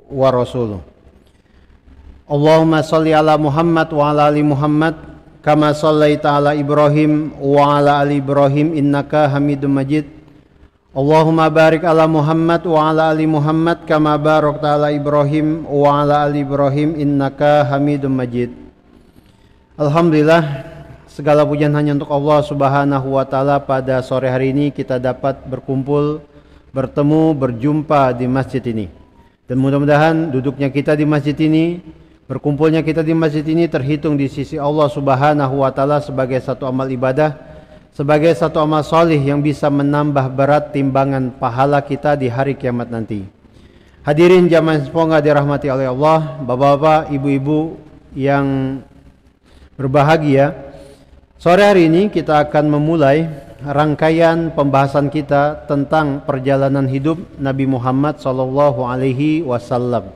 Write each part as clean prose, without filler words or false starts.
wa rasuluh. Allahumma sholli ala Muhammad wa ala ali Muhammad kama shallaita ala Ibrahim wa ala ali Ibrahim innaka Hamidum Majid. Allahumma barik ala Muhammad wa ala ali Muhammad kama barakta ala Ibrahim wa ala ali Ibrahim innaka Hamidum Majid. Alhamdulillah, segala pujian hanya untuk Allah Subhanahu wa taala. Pada sore hari ini kita dapat berkumpul, bertemu, berjumpa di masjid ini. Dan mudah-mudahan duduknya kita di masjid ini, berkumpulnya kita di masjid ini terhitung di sisi Allah Subhanahu wa taala sebagai satu amal ibadah, sebagai satu amal solih yang bisa menambah berat timbangan pahala kita di hari kiamat nanti. Hadirin jamaah semoga dirahmati oleh Allah, bapak-bapak, ibu-ibu yang berbahagia. Sore hari ini kita akan memulai rangkaian pembahasan kita tentang perjalanan hidup Nabi Muhammad sallallahu alaihi wasallam,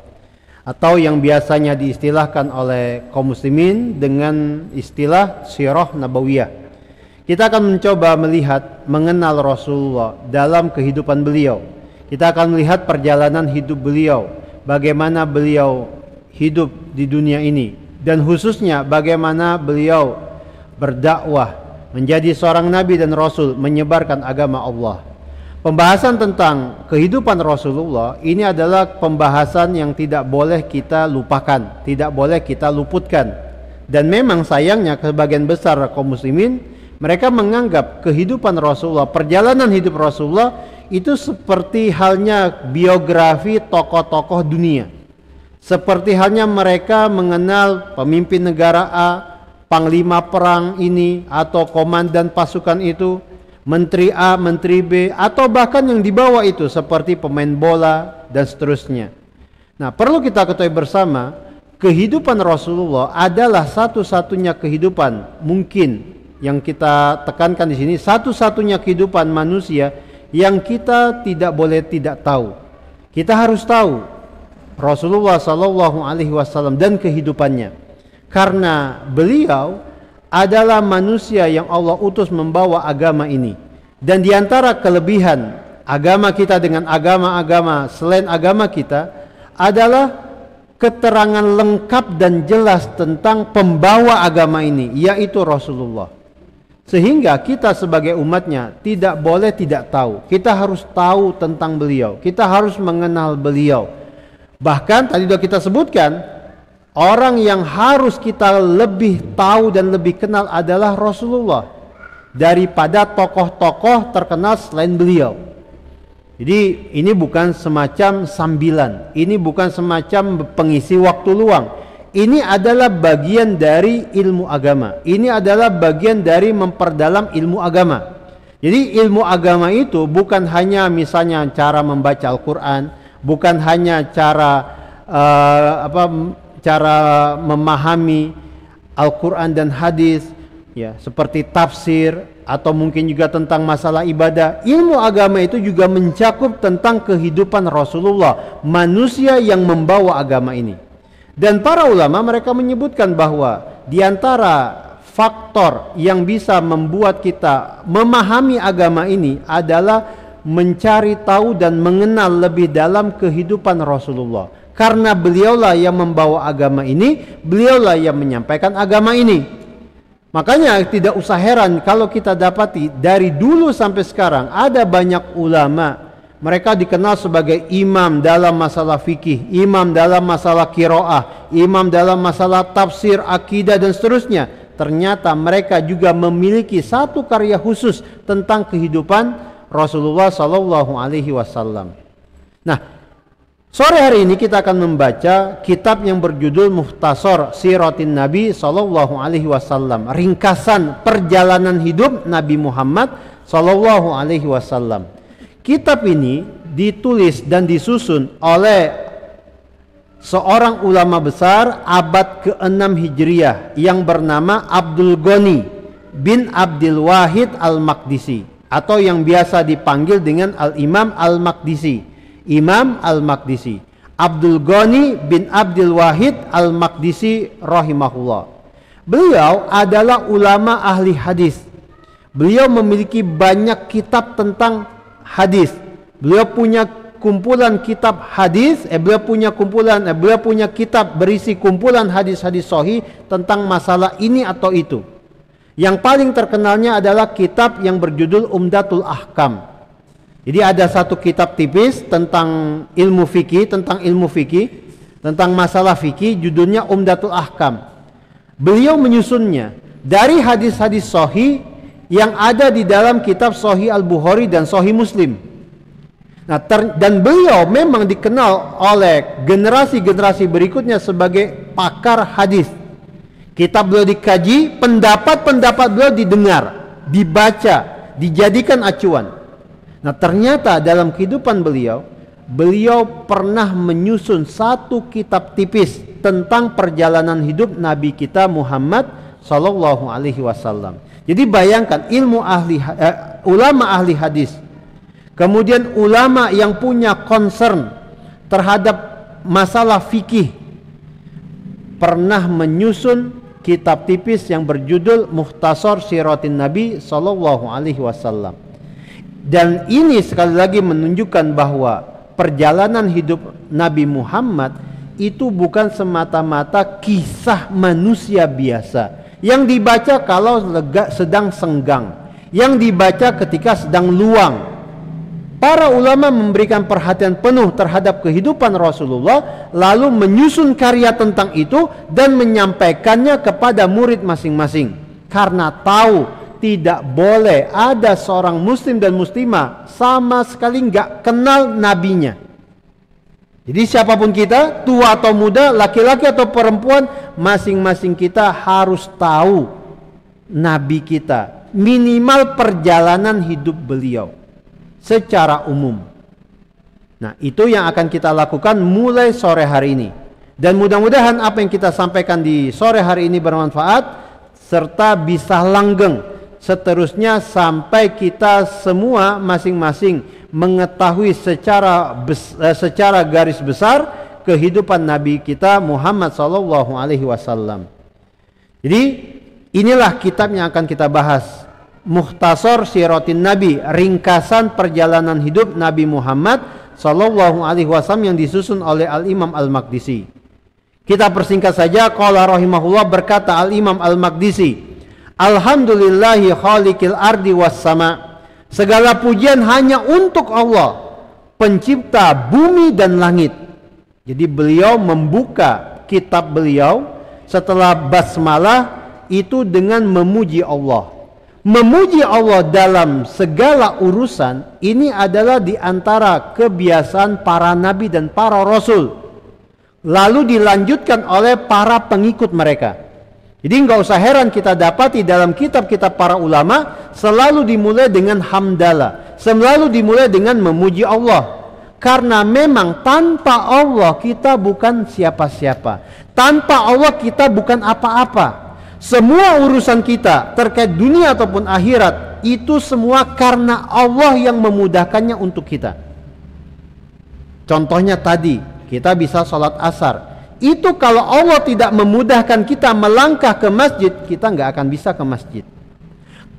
atau yang biasanya diistilahkan oleh kaum muslimin dengan istilah sirah nabawiyah. Kita akan mencoba melihat, mengenal Rasulullah dalam kehidupan beliau. Kita akan melihat perjalanan hidup beliau, bagaimana beliau hidup di dunia ini, dan khususnya bagaimana beliau berdakwah, menjadi seorang nabi dan rasul, menyebarkan agama Allah. Pembahasan tentang kehidupan Rasulullah ini adalah pembahasan yang tidak boleh kita lupakan, tidak boleh kita luputkan. Dan memang sayangnya sebagian besar kaum muslimin, mereka menganggap kehidupan Rasulullah, perjalanan hidup Rasulullah itu seperti halnya biografi tokoh-tokoh dunia. Seperti halnya mereka mengenal pemimpin negara A, panglima perang ini, atau komandan pasukan itu, menteri A, menteri B, atau bahkan yang di bawah itu seperti pemain bola dan seterusnya. Nah, perlu kita ketahui bersama, kehidupan Rasulullah adalah satu-satunya kehidupan mungkin yang kita tekankan di sini, satu-satunya kehidupan manusia yang kita tidak boleh tidak tahu. Kita harus tahu Rasulullah sallallahu alaihi wasallam dan kehidupannya. Karena beliau adalah manusia yang Allah utus membawa agama ini. Dan diantara kelebihan agama kita dengan agama-agama selain agama kita adalah keterangan lengkap dan jelas tentang pembawa agama ini, yaitu Rasulullah. Sehingga kita sebagai umatnya tidak boleh tidak tahu. Kita harus tahu tentang beliau, kita harus mengenal beliau. Bahkan tadi sudah kita sebutkan, orang yang harus kita lebih tahu dan lebih kenal adalah Rasulullah daripada tokoh-tokoh terkenal selain beliau. Jadi ini bukan semacam sambilan, ini bukan semacam pengisi waktu luang. Ini adalah bagian dari ilmu agama. Ini adalah bagian dari memperdalam ilmu agama. Jadi ilmu agama itu bukan hanya misalnya cara membaca Al-Quran, bukan hanya cara memahami Al-Quran dan hadis, ya, seperti tafsir, atau mungkin juga tentang masalah ibadah. Ilmu agama itu juga mencakup tentang kehidupan Rasulullah, manusia yang membawa agama ini. Dan para ulama mereka menyebutkan bahwa di antara faktor yang bisa membuat kita memahami agama ini adalah mencari tahu dan mengenal lebih dalam kehidupan Rasulullah. Karena beliaulah yang membawa agama ini, beliaulah yang menyampaikan agama ini. Makanya tidak usah heran kalau kita dapati dari dulu sampai sekarang ada banyak ulama, mereka dikenal sebagai imam dalam masalah fikih, imam dalam masalah qiraah, imam dalam masalah tafsir, akidah dan seterusnya. Ternyata mereka juga memiliki satu karya khusus tentang kehidupan Rasulullah sallallahu alaihi wasallam. Nah, sore hari ini kita akan membaca kitab yang berjudul Mukhtasar Siratin Nabi sallallahu alaihi wasallam, ringkasan perjalanan hidup Nabi Muhammad sallallahu alaihi wasallam. Kitab ini ditulis dan disusun oleh seorang ulama besar abad ke-6 Hijriah yang bernama Abdul Ghani bin Abdul Wahid Al-Maqdisi, atau yang biasa dipanggil dengan Al-Imam Al-Maqdisi. Imam Al-Maqdisi, Abdul Ghani bin Abdul Wahid Al-Maqdisi rahimahullah. Beliau adalah ulama ahli hadis. Beliau memiliki banyak kitab tentang hadis. Beliau punya kumpulan kitab hadis, beliau punya kitab berisi kumpulan hadis-hadis sahih tentang masalah ini atau itu. Yang paling terkenalnya adalah kitab yang berjudul Umdatul Ahkam. Jadi ada satu kitab tipis tentang ilmu fikih, tentang masalah fikih, judulnya Umdatul Ahkam. Beliau menyusunnya dari hadis-hadis sahih yang ada di dalam kitab Sahih Al-Bukhari dan Sahih Muslim. Nah, dan beliau memang dikenal oleh generasi-generasi berikutnya sebagai pakar hadis. Kitab beliau dikaji, pendapat-pendapat beliau didengar, dibaca, dijadikan acuan. Nah, ternyata dalam kehidupan beliau pernah menyusun satu kitab tipis tentang perjalanan hidup Nabi kita Muhammad sallallahu alaihi wasallam. Jadi bayangkan ulama ahli hadis, kemudian ulama yang punya concern terhadap masalah fikih, pernah menyusun kitab tipis yang berjudul Mukhtasar Siratin Nabi sallallahu alaihi wasallam. Dan ini sekali lagi menunjukkan bahwa perjalanan hidup Nabi Muhammad itu bukan semata-mata kisah manusia biasa yang dibaca kalau sedang senggang, yang dibaca ketika sedang luang. Para ulama memberikan perhatian penuh terhadap kehidupan Rasulullah, lalu menyusun karya tentang itu dan menyampaikannya kepada murid masing-masing, karena tahu tidak boleh ada seorang muslim dan muslimah sama sekali nggak kenal nabinya. Jadi siapapun kita, tua atau muda, laki-laki atau perempuan, masing-masing kita harus tahu nabi kita, minimal perjalanan hidup beliau secara umum. Nah, itu yang akan kita lakukan mulai sore hari ini. Dan mudah-mudahan apa yang kita sampaikan di sore hari ini bermanfaat serta bisa langgeng seterusnya sampai kita semua masing-masing mengetahui secara garis besar kehidupan Nabi kita Muhammad sallallahu alaihi wasallam. Jadi inilah kitab yang akan kita bahas, Mukhtasar Siratin Nabi, ringkasan perjalanan hidup Nabi Muhammad sallallahu alaihi wasallam yang disusun oleh Al-Imam Al-Maqdisi. Kita persingkat saja. Qala rahimahullah, berkata Al-Imam Al-Maqdisi, alhamdulillahi khaliqil ardi was sama. Segala pujian hanya untuk Allah, pencipta bumi dan langit. Jadi beliau membuka kitab beliau setelah basmalah itu dengan memuji Allah. Memuji Allah dalam segala urusan ini adalah di antara kebiasaan para nabi dan para rasul. Lalu dilanjutkan oleh para pengikut mereka. Jadi nggak usah heran kita dapati dalam kitab-kitab para ulama selalu dimulai dengan hamdalah, selalu dimulai dengan memuji Allah. Karena memang tanpa Allah kita bukan siapa-siapa. Tanpa Allah kita bukan apa-apa. Semua urusan kita terkait dunia ataupun akhirat itu semua karena Allah yang memudahkannya untuk kita. Contohnya tadi kita bisa sholat asar. Itu kalau Allah tidak memudahkan kita melangkah ke masjid, kita nggak akan bisa ke masjid.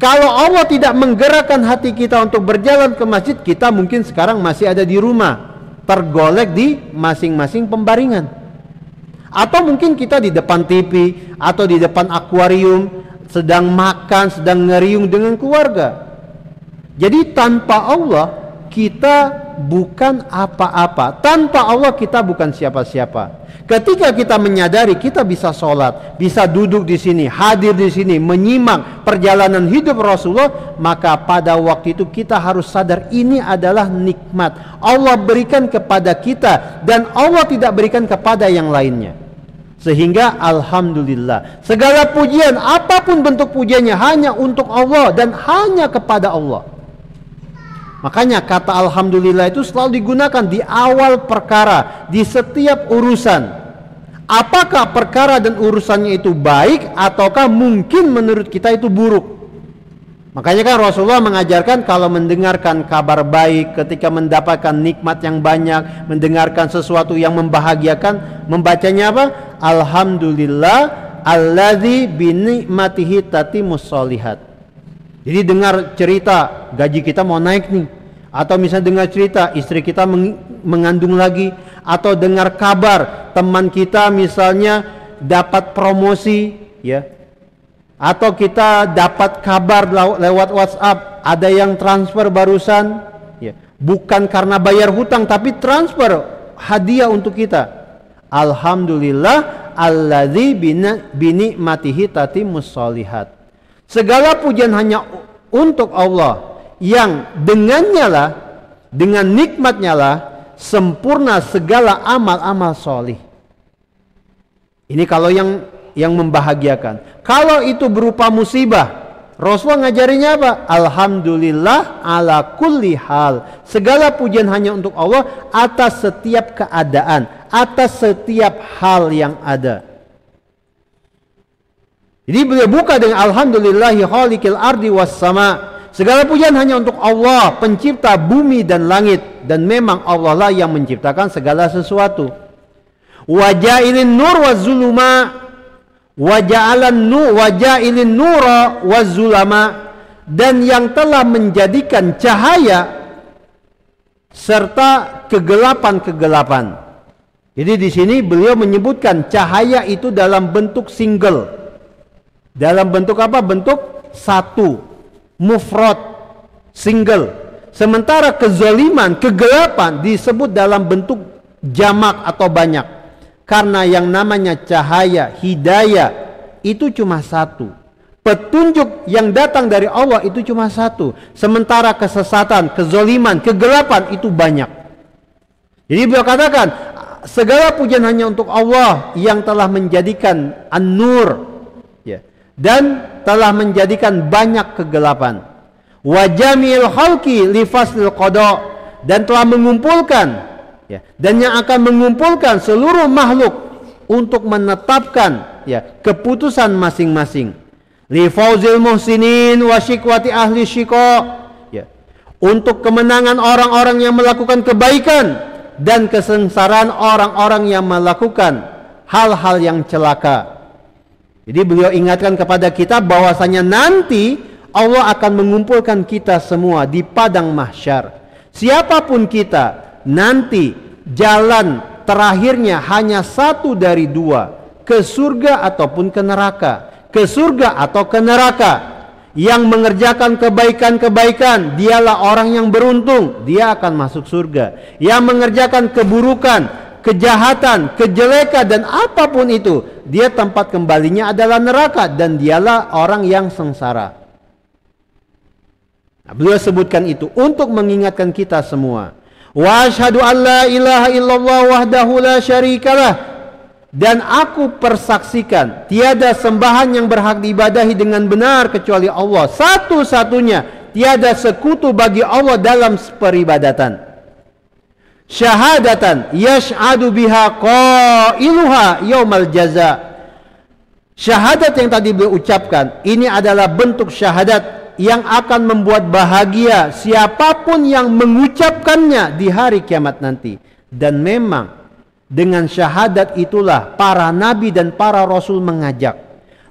Kalau Allah tidak menggerakkan hati kita untuk berjalan ke masjid, kita mungkin sekarang masih ada di rumah, tergolek di masing-masing pembaringan. Atau mungkin kita di depan TV atau di depan akuarium, sedang makan, sedang ngeriung dengan keluarga. Jadi tanpa Allah kita bukan apa-apa. Tanpa Allah kita bukan siapa-siapa. Ketika kita menyadari kita bisa sholat, bisa duduk di sini, hadir di sini, menyimak perjalanan hidup Rasulullah, maka pada waktu itu kita harus sadar ini adalah nikmat Allah berikan kepada kita dan Allah tidak berikan kepada yang lainnya. Sehingga alhamdulillah, segala pujian apapun bentuk pujiannya hanya untuk Allah dan hanya kepada Allah. Makanya kata alhamdulillah itu selalu digunakan di awal perkara, di setiap urusan. Apakah perkara dan urusannya itu baik ataukah mungkin menurut kita itu buruk? Makanya kan Rasulullah mengajarkan kalau mendengarkan kabar baik, ketika mendapatkan nikmat yang banyak, mendengarkan sesuatu yang membahagiakan, membacanya apa? Alhamdulillah alladzi bi ni'matihi tatimmus sholihat. Jadi dengar cerita gaji kita mau naik nih, atau misalnya dengar cerita istri kita mengandung lagi, atau dengar kabar teman kita misalnya dapat promosi, ya, atau kita dapat kabar lewat WhatsApp ada yang transfer barusan, ya, bukan karena bayar hutang tapi transfer hadiah untuk kita. Alhamdulillah alladzi binikmatihi tatimmus sholihat. Segala pujian hanya untuk Allah yang dengannya lah, dengan nikmatnya lah sempurna segala amal-amal solih. Ini kalau yang membahagiakan. Kalau itu berupa musibah, Rasulullah ngajarinya apa? Alhamdulillah ala kulli hal. Segala pujian hanya untuk Allah atas setiap keadaan, atas setiap hal yang ada. Jadi beliau buka dengan alhamdulillahi khaliqil ardi was sama. Segala pujian hanya untuk Allah, pencipta bumi dan langit, dan memang Allah lah yang menciptakan segala sesuatu. Wa ja'ilin nur waz zuluma wa ja'alan nu wa ja'ilin nura waz zulama, dan yang telah menjadikan cahaya serta kegelapan-kegelapan. Jadi di sini beliau menyebutkan cahaya itu dalam bentuk single. Dalam bentuk apa? Bentuk satu, mufrad, single. Sementara kezaliman, kegelapan disebut dalam bentuk jamak atau banyak. Karena yang namanya cahaya, hidayah itu cuma satu. Petunjuk yang datang dari Allah itu cuma satu. Sementara kesesatan, kezaliman, kegelapan itu banyak. Jadi beliau katakan segala pujian hanya untuk Allah yang telah menjadikan an-nur, ya, dan telah menjadikan banyak kegelapan. Wa jamil khalqi li faslil qada, dan telah mengumpulkan, ya, dan yang akan mengumpulkan seluruh makhluk untuk menetapkan, ya, keputusan masing-masing. Li fauzil muhsinin wa syikwati ahli syika, ya, untuk kemenangan orang-orang yang melakukan kebaikan dan kesengsaraan orang-orang yang melakukan hal-hal yang celaka. Jadi beliau ingatkan kepada kita bahwasanya nanti Allah akan mengumpulkan kita semua di padang mahsyar. Siapapun kita, nanti jalan terakhirnya hanya satu dari dua, ke surga ataupun ke neraka. Ke surga atau ke neraka. Yang mengerjakan kebaikan-kebaikan, dialah orang yang beruntung, dia akan masuk surga. Yang mengerjakan keburukan, kejahatan, kejelekan, dan apapun itu, dia tempat kembalinya adalah neraka, dan dialah orang yang sengsara. Nah, beliau sebutkan itu untuk mengingatkan kita semua. Wa asyhadu an la ilaha illallah wahdahu la syarikalah, dan aku persaksikan tiada sembahan yang berhak diibadahi dengan benar kecuali Allah satu-satunya, tiada sekutu bagi Allah dalam peribadatan. Syahadatan yash'adu biha qailuha yaumal jaza. Syahadat yang tadi beliau ucapkan ini adalah bentuk syahadat yang akan membuat bahagia siapapun yang mengucapkannya di hari kiamat nanti. Dan memang dengan syahadat itulah para nabi dan para rasul mengajak.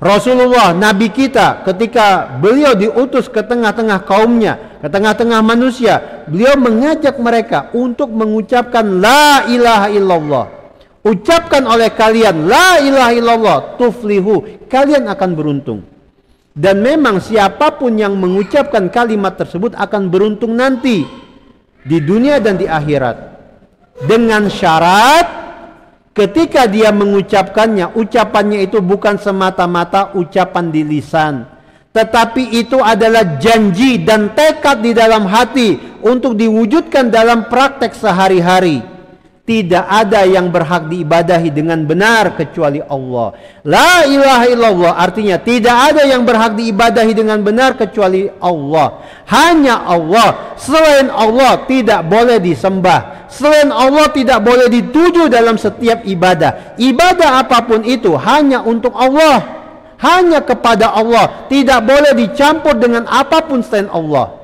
Rasulullah, nabi kita, ketika beliau diutus ke tengah-tengah kaumnya, ke tengah-tengah manusia, beliau mengajak mereka untuk mengucapkan la ilaha illallah. Ucapkan oleh kalian la ilaha illallah, tuflihu, kalian akan beruntung. Dan memang siapapun yang mengucapkan kalimat tersebut akan beruntung nanti di dunia dan di akhirat. Dengan syarat ketika dia mengucapkannya, ucapannya itu bukan semata-mata ucapan di lisan, tetapi itu adalah janji dan tekad di dalam hati untuk diwujudkan dalam praktek sehari-hari. Tidak ada yang berhak diibadahi dengan benar kecuali Allah. La ilaha illallah artinya tidak ada yang berhak diibadahi dengan benar kecuali Allah. Hanya Allah. Selain Allah tidak boleh disembah. Selain Allah tidak boleh dituju dalam setiap ibadah. Ibadah apapun itu hanya untuk Allah, hanya kepada Allah, tidak boleh dicampur dengan apapun selain Allah.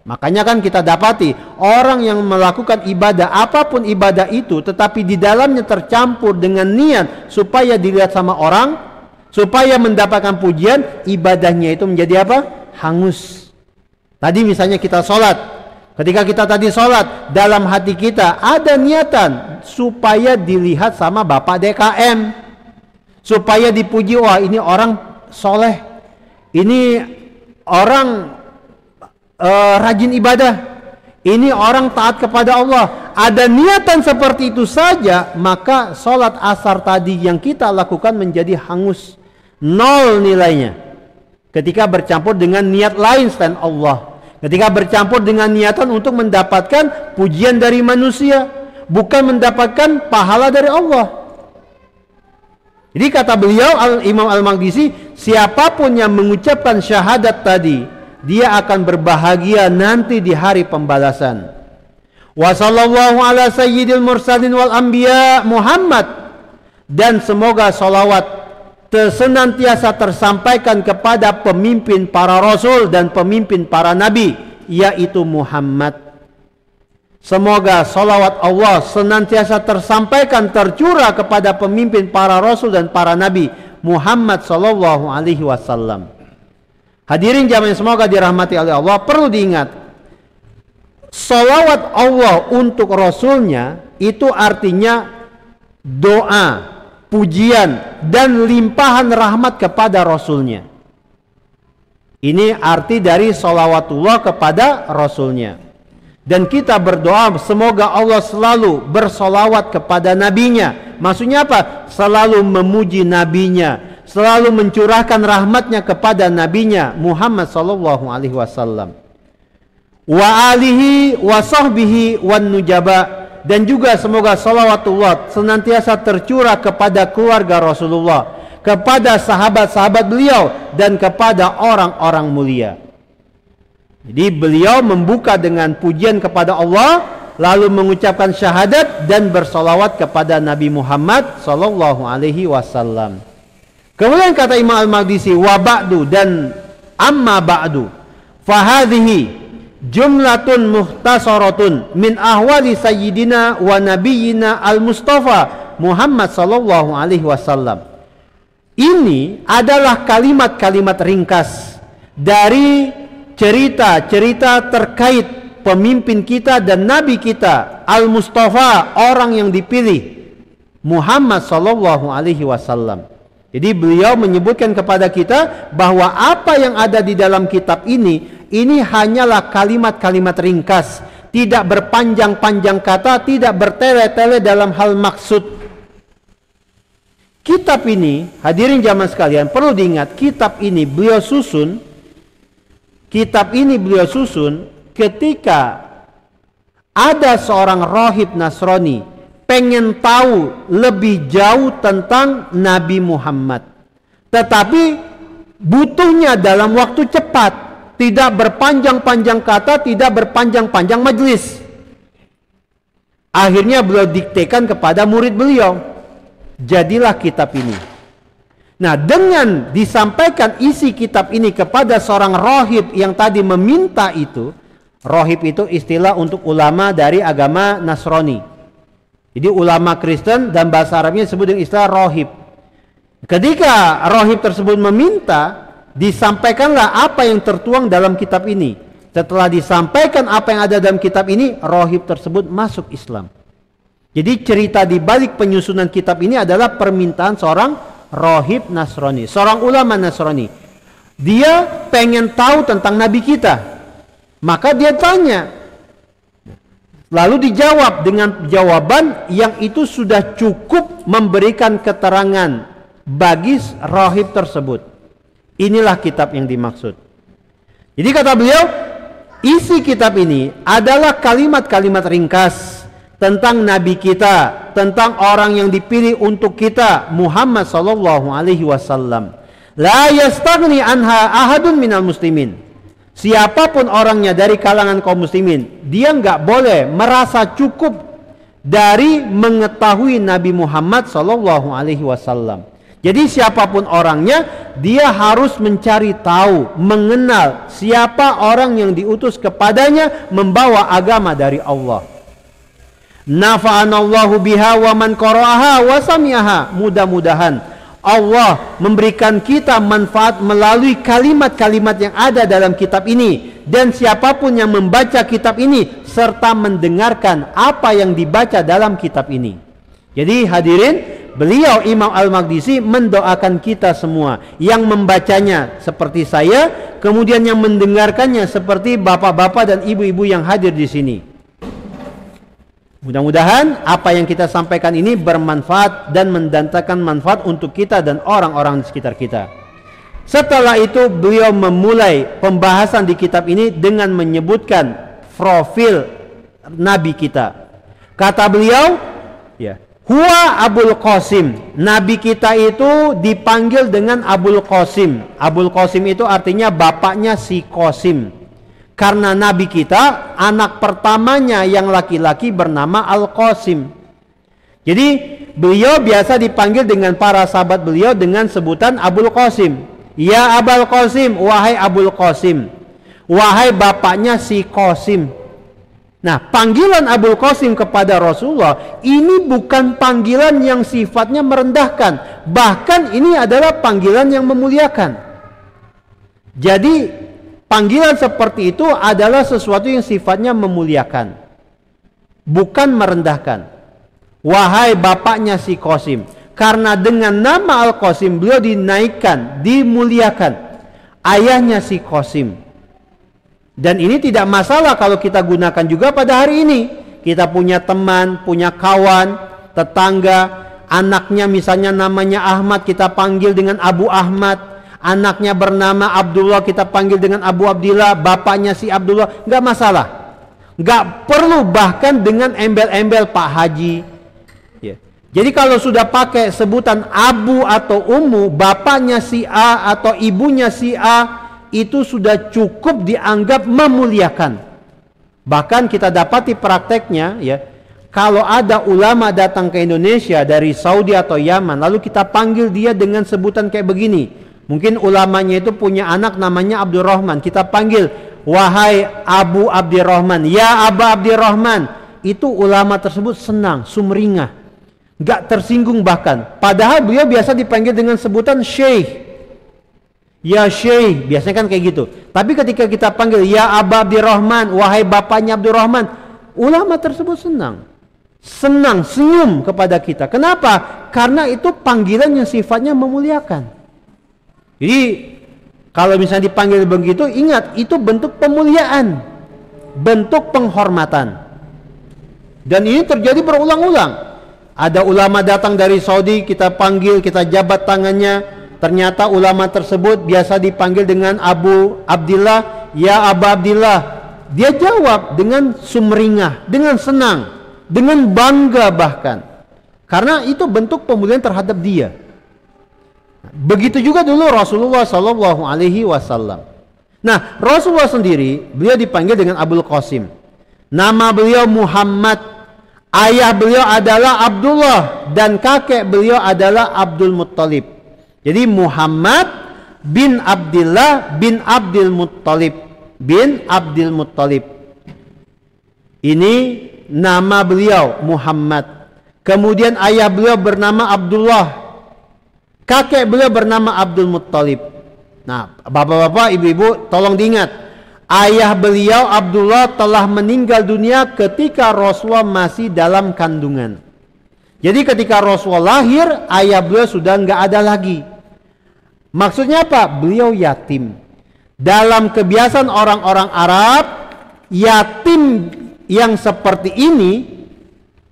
Makanya kan kita dapati orang yang melakukan ibadah apapun ibadah itu, tetapi di dalamnya tercampur dengan niat supaya dilihat sama orang, supaya mendapatkan pujian, ibadahnya itu menjadi apa? Hangus. Tadi misalnya kita sholat, Ketika kita tadi sholat, dalam hati kita ada niatan supaya dilihat sama Bapak DKM, supaya dipuji, wah ini orang soleh, ini orang rajin ibadah, ini orang taat kepada Allah. Ada niatan seperti itu saja, maka sholat asar tadi yang kita lakukan menjadi hangus, nol nilainya. Ketika bercampur dengan niat lain selain Allah, ketika bercampur dengan niatan untuk mendapatkan pujian dari manusia, bukan mendapatkan pahala dari Allah. Jadi kata beliau Imam Al-Maqdisi, siapapun yang mengucapkan syahadat tadi, dia akan berbahagia nanti di hari pembalasan. Wa sallallahu ala sayyidil mursalin wal anbiya Muhammad, dan semoga salawat senantiasa tersampaikan kepada pemimpin para rasul dan pemimpin para nabi, yaitu Muhammad. Semoga salawat Allah senantiasa tersampaikan, tercurah kepada pemimpin para rasul dan para nabi, Muhammad sallallahu alaihi wasallam. Hadirin jamaah semoga dirahmati oleh Allah, perlu diingat, salawat Allah untuk rasulnya itu artinya doa, pujian dan limpahan rahmat kepada rasulnya. Ini arti dari salawatullah kepada rasulnya. Dan kita berdoa semoga Allah selalu bersolawat kepada nabinya. Maksudnya apa? Selalu memuji nabinya, selalu mencurahkan rahmatnya kepada nabinya Muhammad sallallahu alaihi wasallam, wa alihi wa sahbihi wan nujaba. Dan juga semoga salawatullah senantiasa tercurah kepada keluarga Rasulullah, kepada sahabat-sahabat beliau, dan kepada orang-orang mulia. Jadi beliau membuka dengan pujian kepada Allah, lalu mengucapkan syahadat dan bersalawat kepada Nabi Muhammad sallallahu alaihi wasallam. Kemudian kata Imam Al-Maqdisi, wa ba'du, dan amma ba'du, fahadhihi jumlatun muhtasaratun min ahwali sayyidina wa nabiyyina al-Mustafa Muhammad sallallahu alaihi wasallam. Ini adalah kalimat-kalimat ringkas dari cerita-cerita terkait pemimpin kita dan nabi kita al-Mustafa, orang yang dipilih, Muhammad sallallahu alaihi wasallam. Jadi beliau menyebutkan kepada kita bahwa apa yang ada di dalam kitab ini hanyalah kalimat-kalimat ringkas, tidak berpanjang-panjang kata, tidak bertele-tele dalam hal maksud. Kitab ini, hadirin jamaah sekalian, perlu diingat, kitab ini beliau susun ketika ada seorang rahib Nasrani pengen tahu lebih jauh tentang Nabi Muhammad, tetapi butuhnya dalam waktu cepat, tidak berpanjang-panjang kata, tidak berpanjang-panjang majelis. Akhirnya beliau diktekan kepada murid beliau, jadilah kitab ini. Nah, dengan disampaikan isi kitab ini kepada seorang rahib yang tadi meminta itu, rahib itu istilah untuk ulama dari agama Nasrani. Jadi ulama Kristen dan bahasa Arabnya disebut dengan istilah rahib. Ketika rahib tersebut meminta, disampaikanlah apa yang tertuang dalam kitab ini. Setelah disampaikan apa yang ada dalam kitab ini, rahib tersebut masuk Islam. Jadi cerita di balik penyusunan kitab ini adalah permintaan seorang rahib Nasrani, seorang ulama Nasrani. Dia pengen tahu tentang Nabi kita, maka dia tanya. Lalu dijawab dengan jawaban yang itu sudah cukup memberikan keterangan bagi rahib tersebut. Inilah kitab yang dimaksud. Jadi kata beliau, isi kitab ini adalah kalimat-kalimat ringkas tentang Nabi kita, tentang orang yang dipilih untuk kita, Muhammad sallallahu alaihi wasallam. La yastaghni anha ahadun minal muslimin. Siapapun orangnya dari kalangan kaum muslimin, dia nggak boleh merasa cukup dari mengetahui Nabi Muhammad sallallahu alaihi wasallam. Jadi siapapun orangnya, dia harus mencari tahu, mengenal siapa orang yang diutus kepadanya membawa agama dari Allah. Nafa'anallahu biha wa man qara'aha wa sami'aha. Mudah-mudahan Allah memberikan kita manfaat melalui kalimat-kalimat yang ada dalam kitab ini, dan siapapun yang membaca kitab ini serta mendengarkan apa yang dibaca dalam kitab ini. Jadi hadirin, beliau Imam Al-Maqdisi mendoakan kita semua yang membacanya seperti saya, kemudian yang mendengarkannya seperti bapak-bapak dan ibu-ibu yang hadir di sini. Mudah-mudahan apa yang kita sampaikan ini bermanfaat dan mendatangkan manfaat untuk kita dan orang-orang di sekitar kita. Setelah itu beliau memulai pembahasan di kitab ini dengan menyebutkan profil Nabi kita. Kata beliau, ya, Huwa Abul Qasim. Nabi kita itu dipanggil dengan Abul Qasim. Abul Qasim itu artinya bapaknya si Qasim. Karena Nabi kita anak pertamanya yang laki-laki bernama Al-Qasim. Jadi beliau biasa dipanggil dengan para sahabat beliau dengan sebutan Abul Qasim. Ya Abul Qasim, wahai Abul Qasim, wahai bapaknya si Qasim. Nah, panggilan Abul Qasim kepada Rasulullah ini bukan panggilan yang sifatnya merendahkan, bahkan ini adalah panggilan yang memuliakan. Jadi panggilan seperti itu adalah sesuatu yang sifatnya memuliakan, bukan merendahkan. Wahai bapaknya si Qasim, karena dengan nama Al-Qasim beliau dinaikkan, dimuliakan. Ayahnya si Qasim. Dan ini tidak masalah kalau kita gunakan juga pada hari ini. Kita punya teman, punya kawan, tetangga, anaknya misalnya namanya Ahmad, kita panggil dengan Abu Ahmad. Anaknya bernama Abdullah, kita panggil dengan Abu Abdillah. Bapaknya si Abdullah, nggak masalah. Nggak perlu bahkan dengan embel-embel Pak Haji. Ya. Jadi kalau sudah pakai sebutan Abu atau Ummu, bapaknya si A atau ibunya si A, itu sudah cukup dianggap memuliakan. Bahkan kita dapati prakteknya, ya, kalau ada ulama datang ke Indonesia dari Saudi atau Yaman, lalu kita panggil dia dengan sebutan kayak begini. Mungkin ulamanya itu punya anak namanya Abdurrahman, kita panggil, wahai Abu Abdurrahman, ya Aba Abdurrahman. Itu ulama tersebut senang, sumringah, gak tersinggung bahkan. Padahal beliau biasa dipanggil dengan sebutan Syekh. Ya Syekh, biasanya kan kayak gitu. Tapi ketika kita panggil ya Aba Abdurrahman, wahai bapaknya Abdurrahman, ulama tersebut senang, senyum kepada kita. Kenapa? Karena itu panggilan yang sifatnya memuliakan. Jadi kalau misalnya dipanggil begitu, ingat itu bentuk pemuliaan, bentuk penghormatan. Dan ini terjadi berulang-ulang. Ada ulama datang dari Saudi, kita panggil, kita jabat tangannya. Ternyata ulama tersebut biasa dipanggil dengan Abu Abdillah, ya Aba Abdillah. Dia jawab dengan sumringah, dengan senang, dengan bangga bahkan. Karena itu bentuk pemuliaan terhadap dia. Begitu juga dulu Rasulullah Sallallahu Alaihi Wasallam. Nah, Rasulullah sendiri beliau dipanggil dengan Abul Qasim. Nama beliau Muhammad, ayah beliau adalah Abdullah, dan kakek beliau adalah Abdul Muttalib. Jadi Muhammad bin Abdillah bin Abdul Muttalib, bin Abdul Muttalib. Ini nama beliau Muhammad. Kemudian ayah beliau bernama Abdullah, kakek beliau bernama Abdul Muttalib. Nah, bapak-bapak, ibu-ibu, tolong diingat, ayah beliau Abdullah telah meninggal dunia ketika Rasulullah masih dalam kandungan. Jadi ketika Rasulullah lahir, ayah beliau sudah nggak ada lagi. Maksudnya apa? Beliau yatim. Dalam kebiasaan orang-orang Arab, yatim yang seperti ini,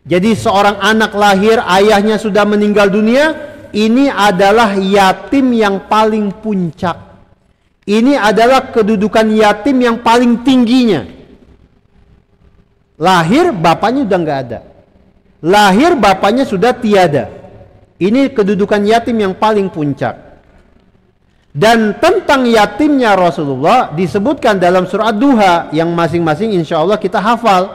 jadi seorang anak lahir, ayahnya sudah meninggal dunia, ini adalah yatim yang paling puncak. Ini adalah kedudukan yatim yang paling tingginya. Lahir, bapaknya sudah nggak ada. Lahir, bapaknya sudah tiada. Ini kedudukan yatim yang paling puncak. Dan tentang yatimnya Rasulullah disebutkan dalam surah Ad-Duha yang masing-masing insya Allah kita hafal.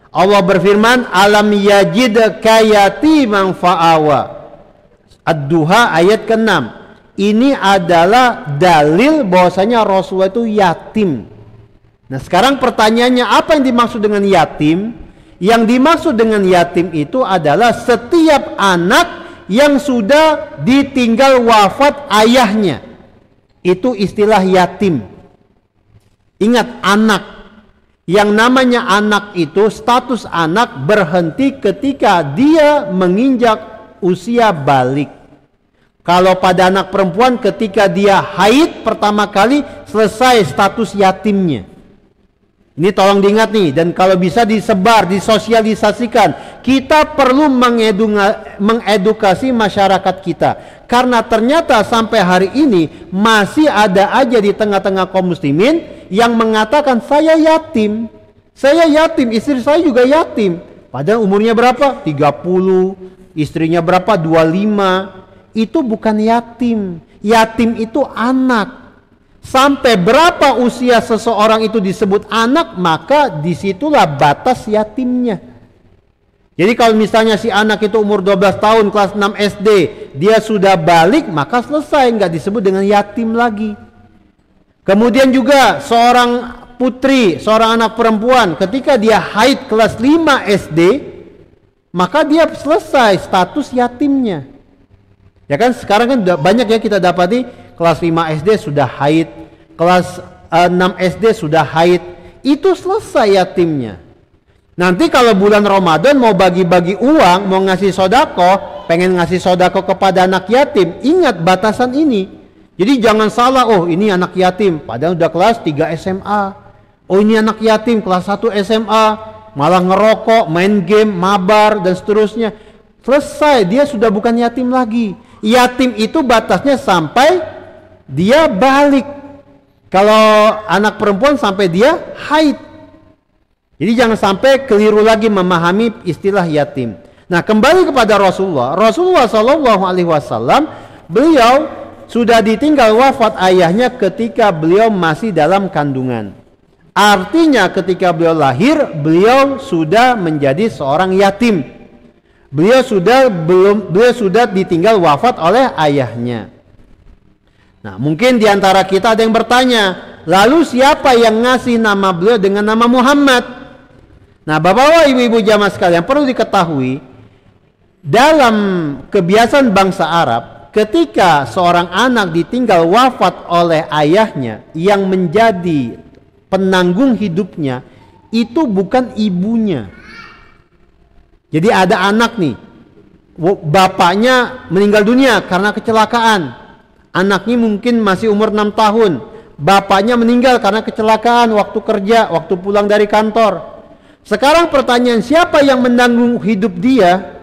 Allah berfirman, alam yajidka yatiman fa'awa. Ad-Duha ayat ke-6. Ini adalah dalil bahwasanya Rasulullah itu yatim. Nah, sekarang pertanyaannya, apa yang dimaksud dengan yatim? Yang dimaksud dengan yatim itu adalah setiap anak yang sudah ditinggal wafat ayahnya. Itu istilah yatim. Ingat, anak. Yang namanya anak itu, status anak berhenti ketika dia menginjak usia balik. Kalau pada anak perempuan ketika dia haid pertama kali, selesai status yatimnya. Ini tolong diingat nih, dan kalau bisa disebar, disosialisasikan. Kita perlu mengedukasi masyarakat kita. Karena ternyata sampai hari ini masih ada aja di tengah-tengah kaum muslimin yang mengatakan saya yatim, istri saya juga yatim. Padahal umurnya berapa? 30, istrinya berapa? 25. Itu bukan yatim. Yatim itu anak. Sampai berapa usia seseorang itu disebut anak, maka disitulah batas yatimnya. Jadi kalau misalnya si anak itu umur 12 tahun, kelas 6 SD, dia sudah balik, maka selesai, nggak disebut dengan yatim lagi. Kemudian juga seorang putri, seorang anak perempuan, ketika dia haid kelas 5 SD, maka dia selesai status yatimnya. Ya kan, sekarang kan banyak ya kita dapati kelas 5 SD sudah haid, kelas 6 SD sudah haid, itu selesai yatimnya. Nanti kalau bulan Ramadan mau bagi-bagi uang, mau ngasih sodako, pengen ngasih sodako kepada anak yatim, ingat batasan ini. Jadi jangan salah, oh ini anak yatim, padahal udah kelas 3 SMA. Oh ini anak yatim, kelas 1 SMA, malah ngerokok, main game, mabar, dan seterusnya. Selesai, dia sudah bukan yatim lagi. Yatim itu batasnya sampai dia balik. Kalau anak perempuan sampai dia haid. Jadi jangan sampai keliru lagi memahami istilah yatim. Nah, kembali kepada Rasulullah. Rasulullah SAW, beliau sudah ditinggal wafat ayahnya ketika beliau masih dalam kandungan. Artinya ketika beliau lahir, beliau sudah menjadi seorang yatim. Beliau sudah ditinggal wafat oleh ayahnya. Nah, mungkin diantara kita ada yang bertanya, lalu siapa yang ngasih nama beliau dengan nama Muhammad? Nah, bapak-bapak, ibu-ibu jamaah sekalian, perlu diketahui, dalam kebiasaan bangsa Arab, ketika seorang anak ditinggal wafat oleh ayahnya, yang menjadi penanggung hidupnya itu bukan ibunya. Jadi ada anak nih, bapaknya meninggal dunia karena kecelakaan. Anaknya mungkin masih umur 6 tahun. Bapaknya meninggal karena kecelakaan waktu kerja, waktu pulang dari kantor. Sekarang pertanyaan, siapa yang menanggung hidup dia?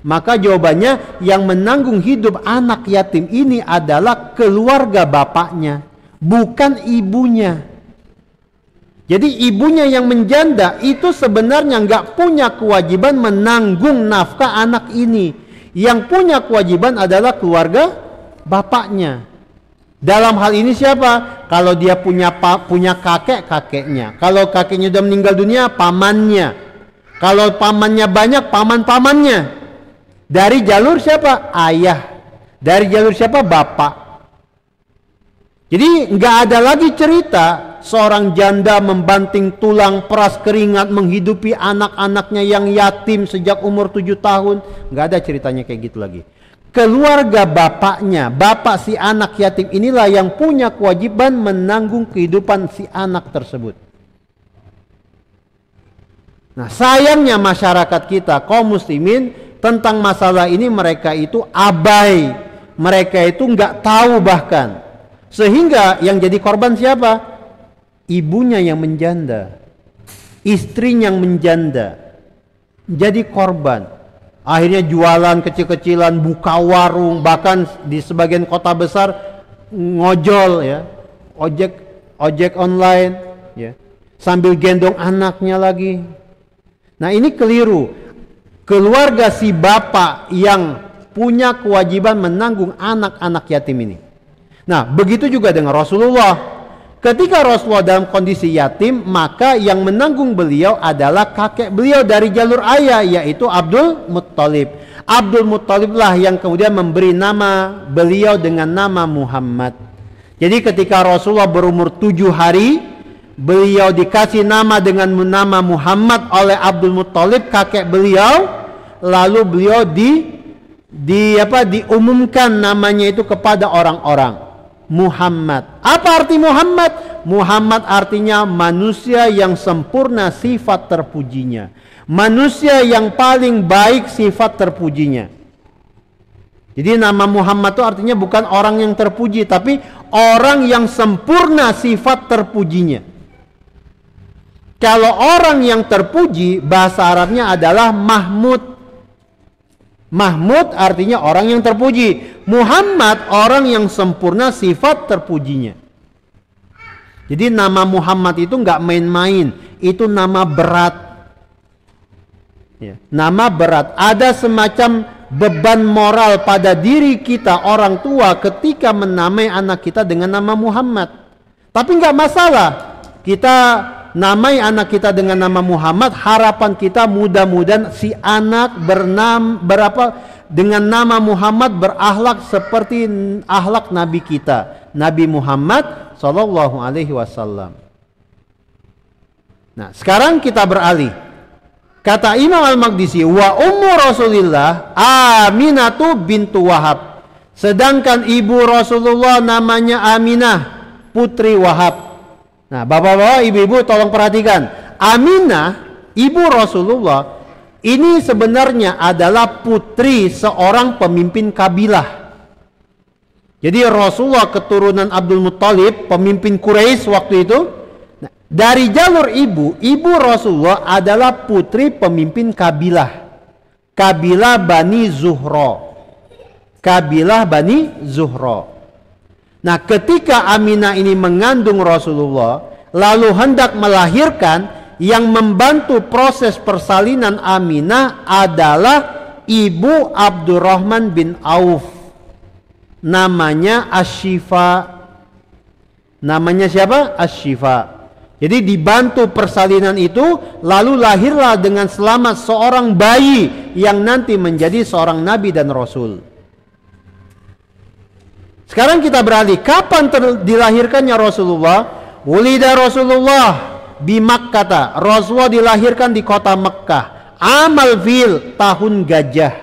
Maka jawabannya, yang menanggung hidup anak yatim ini adalah keluarga bapaknya, bukan ibunya. Jadi ibunya yang menjanda itu sebenarnya nggak punya kewajiban menanggung nafkah anak ini. Yang punya kewajiban adalah keluarga bapaknya. Dalam hal ini siapa? Kalau dia punya kakek, kakeknya. Kalau kakeknya sudah meninggal dunia, pamannya. Kalau pamannya banyak, paman-pamannya. Dari jalur siapa? Ayah. Dari jalur siapa? Bapak. Jadi nggak ada lagi cerita seorang janda membanting tulang, peras keringat, menghidupi anak-anaknya yang yatim sejak umur 7 tahun. Nggak ada ceritanya kayak gitu lagi. Keluarga bapaknya, bapak si anak yatim inilah yang punya kewajiban menanggung kehidupan si anak tersebut. Nah, sayangnya masyarakat kita, kaum muslimin, tentang masalah ini mereka itu abai. Mereka itu nggak tahu bahkan. Sehingga yang jadi korban siapa? Ibunya yang menjanda, istrinya yang menjanda, jadi korban. Akhirnya jualan kecil-kecilan, buka warung, bahkan di sebagian kota besar ngojol ya, ojek online ya, sambil gendong anaknya lagi. Nah, ini keliru. Keluarga si bapak yang punya kewajiban menanggung anak-anak yatim ini. Nah, begitu juga dengan Rasulullah. Ketika Rasulullah dalam kondisi yatim, maka yang menanggung beliau adalah kakek beliau dari jalur ayah, yaitu Abdul Muttalib. Abdul Muttalib lah yang kemudian memberi nama beliau dengan nama Muhammad. Jadi ketika Rasulullah berumur 7 hari, beliau dikasih nama dengan nama Muhammad oleh Abdul Muttalib, kakek beliau. Lalu beliau diumumkan namanya itu kepada orang-orang. Muhammad. Apa arti Muhammad? Muhammad artinya manusia yang sempurna sifat terpujinya. Manusia yang paling baik sifat terpujinya. Jadi nama Muhammad itu artinya bukan orang yang terpuji, tapi orang yang sempurna sifat terpujinya. Kalau orang yang terpuji, bahasa Arabnya adalah Mahmud. Mahmud artinya orang yang terpuji. Muhammad orang yang sempurna sifat terpujinya. Jadi nama Muhammad itu nggak main-main. Itu nama berat. Ya, nama berat. Ada semacam beban moral pada diri kita orang tua ketika menamai anak kita dengan nama Muhammad. Tapi nggak masalah. Kita namai anak kita dengan nama Muhammad, harapan kita mudah-mudahan si anak dengan nama Muhammad berakhlak seperti akhlak Nabi kita, Nabi Muhammad Sallallahu Alaihi Wasallam. Nah, sekarang kita beralih. Kata Imam Al-Maqdisi, wa ummu Rasulillah Aminatu bintu Wahab. Sedangkan ibu Rasulullah namanya Aminah, putri Wahab. Nah, bapak-bapak, ibu-ibu tolong perhatikan. Aminah, ibu Rasulullah, ini sebenarnya adalah putri seorang pemimpin kabilah. Jadi Rasulullah keturunan Abdul Muttalib, pemimpin Quraisy waktu itu. Nah, dari jalur ibu Rasulullah adalah putri pemimpin kabilah. Kabilah Bani Zuhra. Kabilah Bani Zuhra. Nah, ketika Aminah ini mengandung Rasulullah, lalu hendak melahirkan, yang membantu proses persalinan Aminah adalah ibu Abdurrahman bin Auf. Namanya Asy-Syifa. Namanya siapa? Asy-Syifa. Jadi dibantu persalinan itu, lalu lahirlah dengan selamat seorang bayi yang nanti menjadi seorang nabi dan rasul. Sekarang kita beralih, kapan dilahirkannya Rasulullah? Wulida Rasulullah bi Makkah. Rasulullah dilahirkan di kota Mekkah. Amal fil, tahun gajah.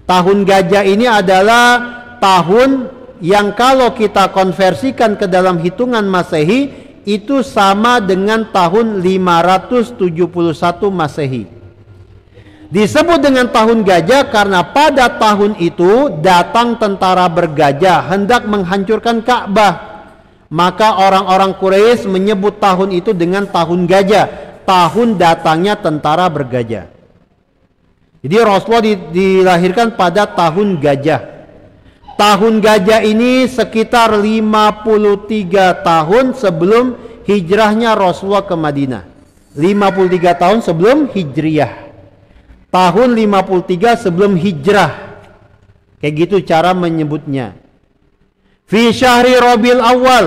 Tahun gajah ini adalah tahun yang kalau kita konversikan ke dalam hitungan Masehi itu sama dengan tahun 571 Masehi. Disebut dengan tahun gajah karena pada tahun itu datang tentara bergajah hendak menghancurkan Ka'bah. Maka orang-orang Quraisy menyebut tahun itu dengan tahun gajah, tahun datangnya tentara bergajah. Jadi Rasulullah dilahirkan pada tahun gajah. Tahun gajah ini sekitar 53 tahun sebelum hijrahnya Rasulullah ke Madinah. 53 tahun sebelum hijriyah. Tahun 53 sebelum hijrah. Kayak gitu cara menyebutnya. Fi syahri Rabiul Awal.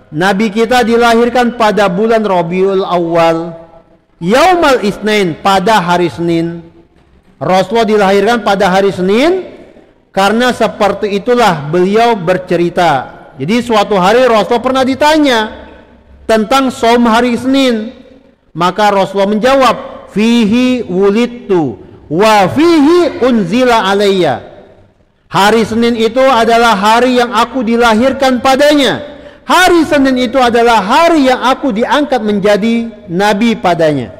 Nabi kita dilahirkan pada bulan Rabiul Awal. Yaumal Isnin, pada hari Senin. Rasulullah dilahirkan pada hari Senin karena seperti itulah beliau bercerita. Jadi suatu hari Rasulullah pernah ditanya tentang saum hari Senin. Maka Rasulullah menjawab, fihi wulidtu wa fihi unzila alayya. Hari Senin itu adalah hari yang aku dilahirkan padanya. Hari Senin itu adalah hari yang aku diangkat menjadi nabi padanya.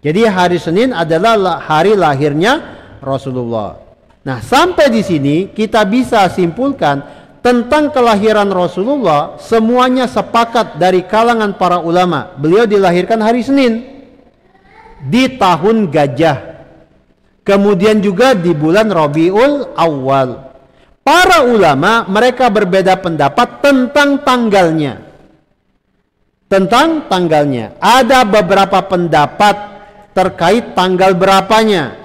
Jadi hari Senin adalah hari lahirnya Rasulullah. Nah, sampai di sini kita bisa simpulkan tentang kelahiran Rasulullah, semuanya sepakat dari kalangan para ulama. Beliau dilahirkan hari Senin di tahun gajah. Kemudian juga di bulan Rabiul Awal. Para ulama mereka berbeda pendapat tentang tanggalnya. Tentang tanggalnya. Ada beberapa pendapat terkait tanggal berapanya.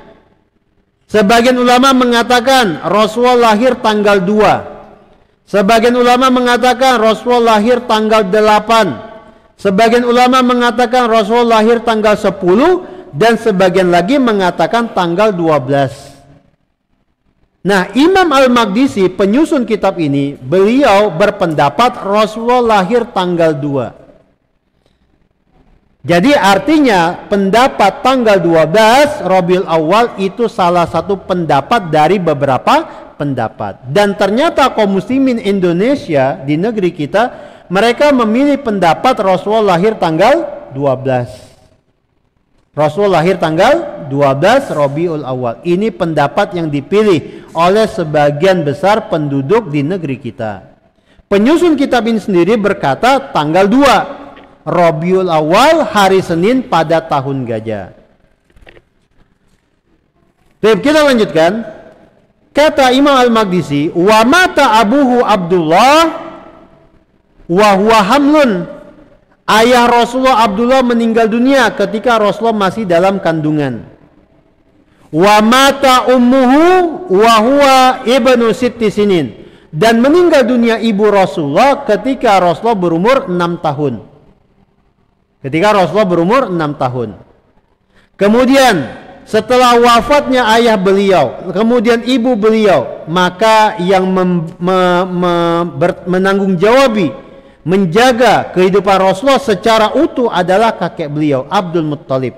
Sebagian ulama mengatakan Rasulullah lahir tanggal 2. Sebagian ulama mengatakan Rasulullah lahir tanggal 8. Sebagian ulama mengatakan Rasulullah lahir tanggal 10. Dan sebagian lagi mengatakan tanggal 12. Nah, Imam Al-Maqdisi penyusun kitab ini, beliau berpendapat Rasulullah lahir tanggal 2. Jadi artinya pendapat tanggal 12 Rabiul Awal itu salah satu pendapat dari beberapa pendapat. Dan ternyata kaum muslimin Indonesia di negeri kita, mereka memilih pendapat Rasulullah lahir tanggal 12. Rasulullah lahir tanggal 12 Rabiul Awal. Ini pendapat yang dipilih oleh sebagian besar penduduk di negeri kita. Penyusun kitab ini sendiri berkata tanggal 2 Rabiul Awal, hari Senin pada tahun gajah. Baik, kita lanjutkan. Kata Imam Al-Maqdisi, wa mata abuhu Abdullah wa huwa hamlun. Ayah Rasulullah Abdullah meninggal dunia ketika Rasulullah masih dalam kandungan. Wa mata ummuhu wa huwa ibnu sitti sinin. Dan meninggal dunia ibu Rasulullah ketika Rasulullah berumur 6 tahun. Ketika Rasulullah berumur 6 tahun. Kemudian setelah wafatnya ayah beliau, kemudian ibu beliau, maka yang menanggung jawabi, menjaga kehidupan Rasulullah secara utuh adalah kakek beliau, Abdul Muttalib.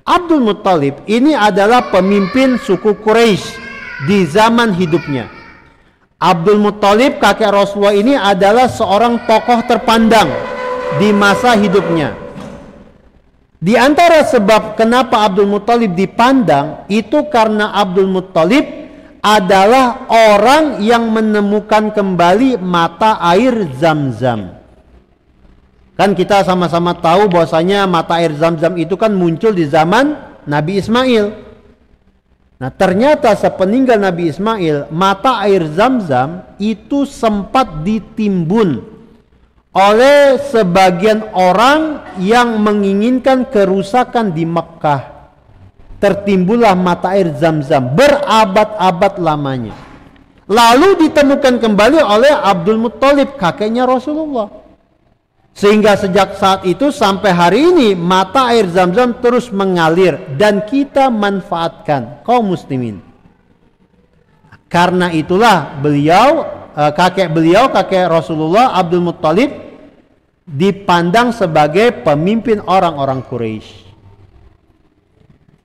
Abdul Muttalib ini adalah pemimpin suku Quraisy di zaman hidupnya. Abdul Muttalib, kakek Rasulullah ini adalah seorang tokoh terpandang di masa hidupnya. Di antara sebab kenapa Abdul Muttalib dipandang itu karena Abdul Muttalib adalah orang yang menemukan kembali mata air Zam-Zam. Kan kita sama-sama tahu bahwasanya mata air Zam-Zam itu kan muncul di zaman Nabi Ismail. Nah, ternyata sepeninggal Nabi Ismail, mata air Zam-Zam itu sempat ditimbun oleh sebagian orang yang menginginkan kerusakan di Mekkah. Tertimbullah mata air Zam-Zam berabad-abad lamanya. Lalu ditemukan kembali oleh Abdul Muttalib, kakeknya Rasulullah. Sehingga sejak saat itu sampai hari ini mata air Zam-Zam terus mengalir dan kita manfaatkan, kaum muslimin. Karena itulah kakek Rasulullah Abdul Muttalib dipandang sebagai pemimpin orang-orang Quraisy.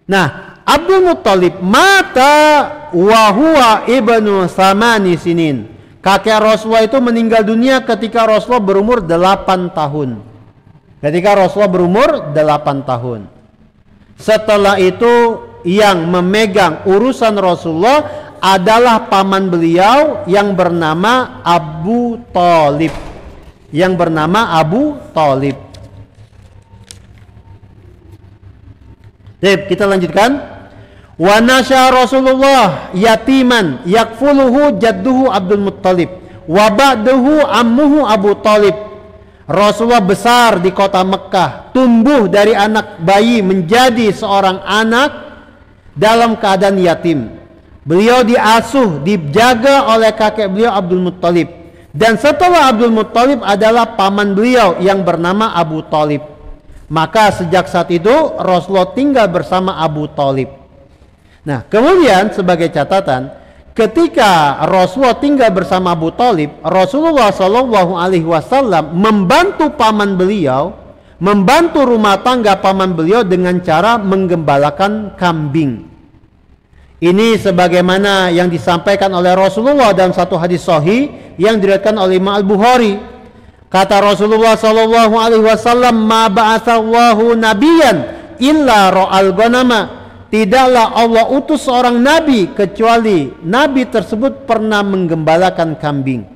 Nah, Abdul Muttalib mata wa huwa ibnu samani sinin. Kakek Rasulullah itu meninggal dunia ketika Rasulullah berumur 8 tahun. Ketika Rasulullah berumur 8 tahun. Setelah itu yang memegang urusan Rasulullah adalah paman beliau yang bernama Abu Thalib. Yang bernama Abu Thalib. Baik, kita lanjutkan. Wa nasya Rasulullah yatiman yakfuluhu jadduhu Abdul Muttalib wa ba'dahu ammuhu Abu Thalib. Rasulullah besar di kota Mekkah, tumbuh dari anak bayi menjadi seorang anak dalam keadaan yatim. Beliau diasuh, dijaga oleh kakek beliau Abdul Muttalib. Dan setelah Abdul Muttalib adalah paman beliau yang bernama Abu Thalib. Maka sejak saat itu Rasulullah tinggal bersama Abu Thalib. Nah, kemudian sebagai catatan, ketika Rasulullah tinggal bersama Abu Thalib, Rasulullah Shallallahu Alaihi Wasallam membantu paman beliau, membantu rumah tangga paman beliau dengan cara menggembalakan kambing. Ini sebagaimana yang disampaikan oleh Rasulullah dalam satu hadis sahih yang diriwayatkan oleh Imam Al-Bukhari. Kata Rasulullah Shallallahu Alaihi Wasallam, "Ma ba'atsallahu nabiyan illa ra'al ghanama." Tidaklah Allah utus seorang nabi kecuali nabi tersebut pernah menggembalakan kambing.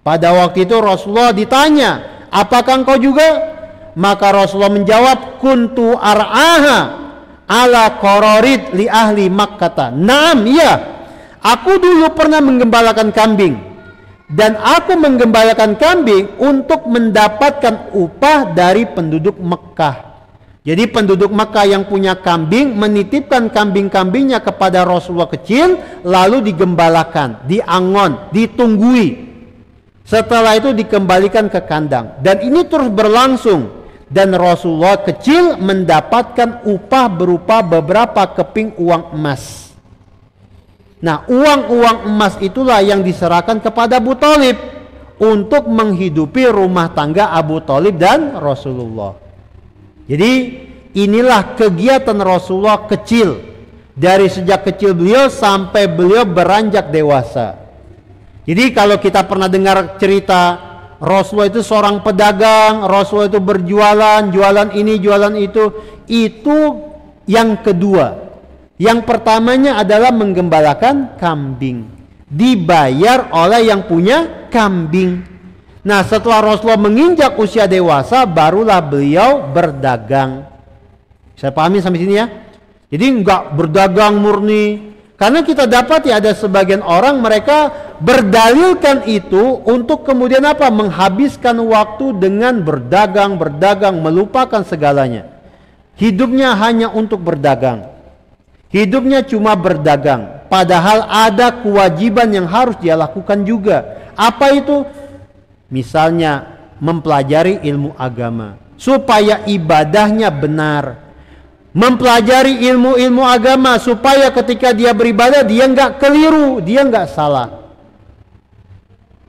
Pada waktu itu Rasulullah ditanya, apakah engkau juga? Maka Rasulullah menjawab, kuntu ar'aha ala qararid li ahli Makkah. Naam, iya. Aku dulu pernah menggembalakan kambing. Dan aku menggembalakan kambing untuk mendapatkan upah dari penduduk Mekkah. Jadi penduduk Makkah yang punya kambing menitipkan kambing-kambingnya kepada Rasulullah kecil, lalu digembalakan, diangon, ditunggui. Setelah itu dikembalikan ke kandang. Dan ini terus berlangsung. Dan Rasulullah kecil mendapatkan upah berupa beberapa keping uang emas. Nah, uang-uang emas itulah yang diserahkan kepada Abu Thalib untuk menghidupi rumah tangga Abu Thalib dan Rasulullah. Jadi inilah kegiatan Rasulullah kecil, dari sejak kecil beliau sampai beliau beranjak dewasa. Jadi kalau kita pernah dengar cerita Rasulullah itu seorang pedagang, Rasulullah itu berjualan, jualan ini, jualan itu yang kedua. Yang pertamanya adalah menggembalakan kambing, dibayar oleh yang punya kambing. Nah, setelah Rasulullah menginjak usia dewasa, barulah beliau berdagang. Saya pahami sampai sini ya. Jadi enggak berdagang murni. Karena kita dapati ada sebagian orang mereka berdalilkan itu untuk kemudian apa? Menghabiskan waktu dengan berdagang, melupakan segalanya. Hidupnya hanya untuk berdagang. Hidupnya cuma berdagang. Padahal ada kewajiban yang harus dia lakukan juga. Apa itu? Misalnya mempelajari ilmu agama supaya ibadahnya benar. Mempelajari ilmu-ilmu agama supaya ketika dia beribadah dia nggak keliru, dia nggak salah.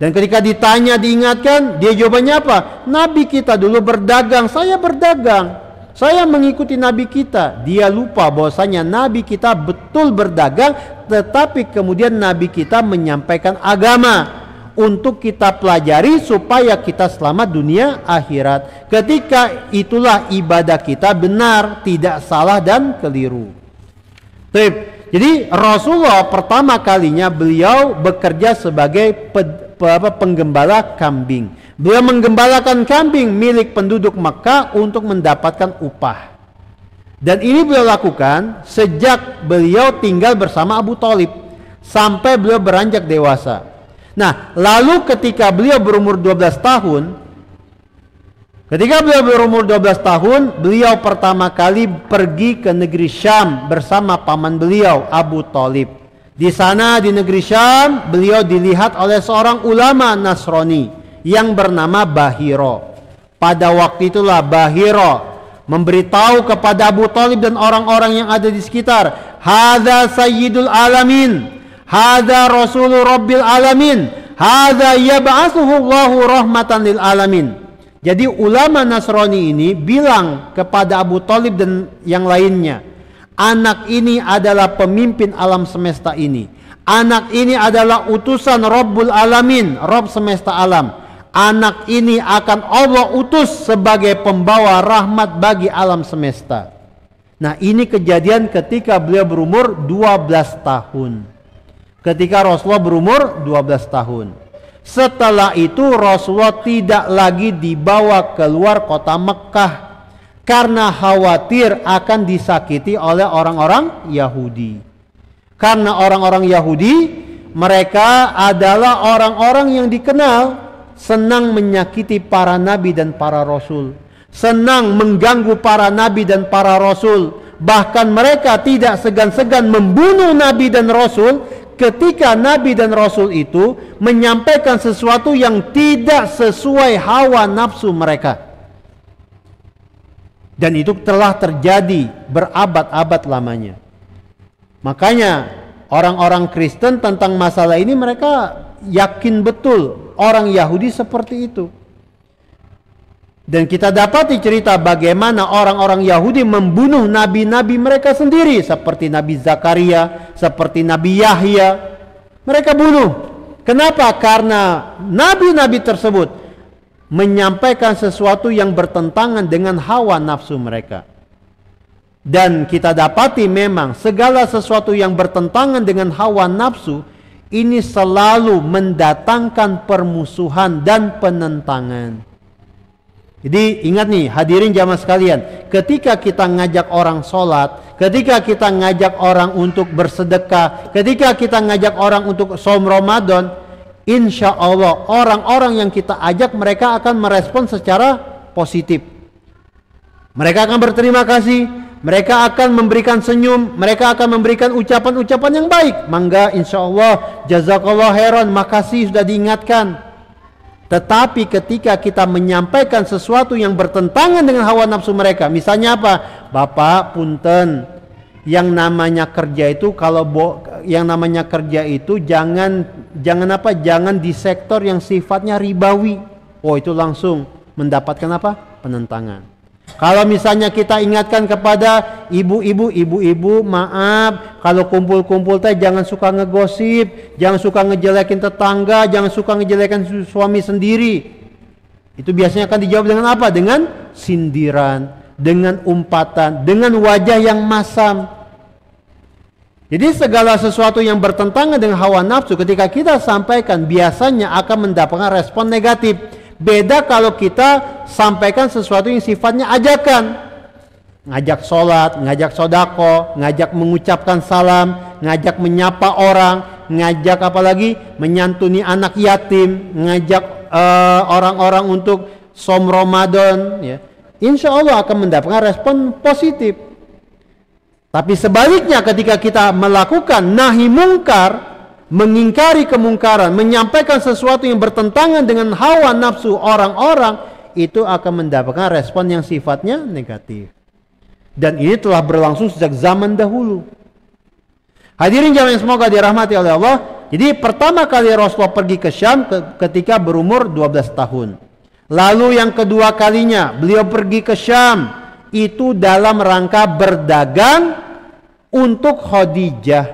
Dan ketika ditanya, diingatkan, dia jawabannya apa? Nabi kita dulu berdagang, saya berdagang, saya mengikuti Nabi kita. Dia lupa bahwasanya Nabi kita betul berdagang, tetapi kemudian Nabi kita menyampaikan agama untuk kita pelajari supaya kita selamat dunia akhirat. Ketika itulah ibadah kita benar, tidak salah dan keliru. Jadi Rasulullah pertama kalinya beliau bekerja sebagai penggembala kambing. Beliau menggembalakan kambing milik penduduk Mekah untuk mendapatkan upah. Dan ini beliau lakukan sejak beliau tinggal bersama Abu Thalib sampai beliau beranjak dewasa. Nah, lalu ketika beliau berumur 12 tahun, beliau pertama kali pergi ke negeri Syam bersama paman beliau, Abu Thalib. Di sana di negeri Syam, beliau dilihat oleh seorang ulama Nasrani yang bernama Bahiro. Pada waktu itulah Bahiro memberitahu kepada Abu Thalib dan orang-orang yang ada di sekitar, "Hadza sayyidul alamin. Hadza rasulur rabbil alamin. Hadza yab'atsuhu Allahu rahmatan lil alamin." Jadi ulama Nasrani ini bilang kepada Abu Thalib dan yang lainnya, anak ini adalah pemimpin alam semesta ini. Anak ini adalah utusan Rabbul Alamin, Rabb semesta alam. Anak ini akan Allah utus sebagai pembawa rahmat bagi alam semesta. Nah, ini kejadian ketika beliau berumur 12 tahun. Ketika Rasulullah berumur 12 tahun. Setelah itu Rasulullah tidak lagi dibawa keluar kota Mekah karena khawatir akan disakiti oleh orang-orang Yahudi. Karena orang-orang Yahudi mereka adalah orang-orang yang dikenal senang menyakiti para nabi dan para rasul, senang mengganggu para nabi dan para rasul. Bahkan mereka tidak segan-segan membunuh nabi dan rasul ketika nabi dan rasul itu menyampaikan sesuatu yang tidak sesuai hawa nafsu mereka. Dan itu telah terjadi berabad-abad lamanya. Makanya orang-orang Kristen tentang masalah ini mereka yakin betul orang Yahudi seperti itu. Dan kita dapati cerita bagaimana orang-orang Yahudi membunuh nabi-nabi mereka sendiri. Seperti Nabi Zakaria, seperti Nabi Yahya. Mereka bunuh. Kenapa? Karena nabi-nabi tersebut menyampaikan sesuatu yang bertentangan dengan hawa nafsu mereka. Dan kita dapati memang segala sesuatu yang bertentangan dengan hawa nafsu ini selalu mendatangkan permusuhan dan penentangan. Jadi ingat nih hadirin jamaah sekalian, ketika kita ngajak orang sholat, ketika kita ngajak orang untuk bersedekah, ketika kita ngajak orang untuk saum Ramadan, insya Allah orang-orang yang kita ajak mereka akan merespon secara positif. Mereka akan berterima kasih, mereka akan memberikan senyum, mereka akan memberikan ucapan-ucapan yang baik. Mangga insya Allah, jazakallah khairan, makasih sudah diingatkan. Tetapi ketika kita menyampaikan sesuatu yang bertentangan dengan hawa nafsu mereka, misalnya apa? Bapak punten, yang namanya kerja itu jangan di sektor yang sifatnya ribawi. Oh, itu langsung mendapatkan apa? Penentangan. Kalau misalnya kita ingatkan kepada ibu-ibu, maaf, kalau kumpul-kumpul teh jangan suka ngegosip, jangan suka ngejelekin tetangga, jangan suka ngejelekin suami sendiri. Itu biasanya akan dijawab dengan apa? Dengan sindiran, dengan umpatan, dengan wajah yang masam. Jadi segala sesuatu yang bertentangan dengan hawa nafsu ketika kita sampaikan biasanya akan mendapatkan respon negatif. Beda kalau kita sampaikan sesuatu yang sifatnya ajakan. Ngajak sholat, ngajak sodako, ngajak mengucapkan salam, ngajak menyapa orang, ngajak apalagi menyantuni anak yatim, ngajak orang-orang untuk som Ramadan, ya. Insya Allah akan mendapatkan respon positif. Tapi sebaliknya ketika kita melakukan nahi mungkar, mengingkari kemungkaran, menyampaikan sesuatu yang bertentangan dengan hawa nafsu orang-orang, itu akan mendapatkan respon yang sifatnya negatif. Dan ini telah berlangsung sejak zaman dahulu. Hadirin jamaah yang semoga dirahmati oleh Allah. Jadi pertama kali Rasulullah pergi ke Syam ketika berumur 12 tahun. Lalu yang kedua kalinya beliau pergi ke Syam itu dalam rangka berdagang untuk Khadijah.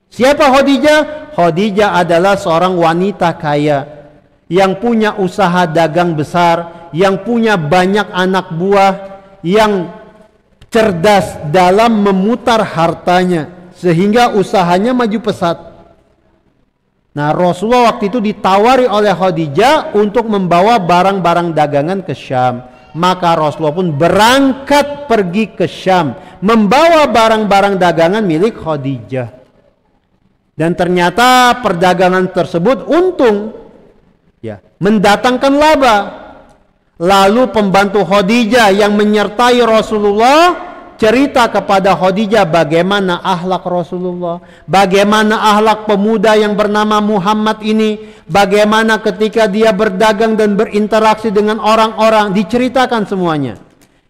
Siapa Khadijah? Khadijah adalah seorang wanita kaya yang punya usaha dagang besar, yang punya banyak anak buah, yang cerdas dalam memutar hartanya sehingga usahanya maju pesat. Nah, Rasulullah waktu itu ditawari oleh Khadijah untuk membawa barang-barang dagangan ke Syam. Maka Rasulullah pun berangkat pergi ke Syam membawa barang-barang dagangan milik Khadijah. Dan ternyata perdagangan tersebut untung, ya, mendatangkan laba. Lalu pembantu Khadijah yang menyertai Rasulullah cerita kepada Khadijah bagaimana akhlak Rasulullah, bagaimana akhlak pemuda yang bernama Muhammad ini, bagaimana ketika dia berdagang dan berinteraksi dengan orang-orang, diceritakan semuanya.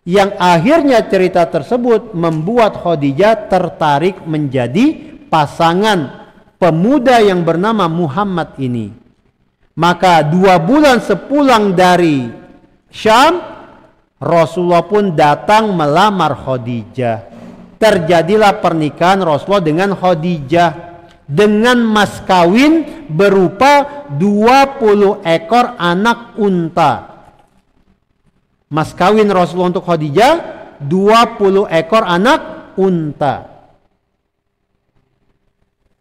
Yang akhirnya cerita tersebut membuat Khadijah tertarik menjadi pasangan pemuda yang bernama Muhammad ini. Maka 2 bulan sepulang dari Syam, Rasulullah pun datang melamar Khadijah. Terjadilah pernikahan Rasulullah dengan Khadijah dengan mas kawin berupa 20 ekor anak unta. Mas kawin Rasulullah untuk Khadijah 20 ekor anak unta.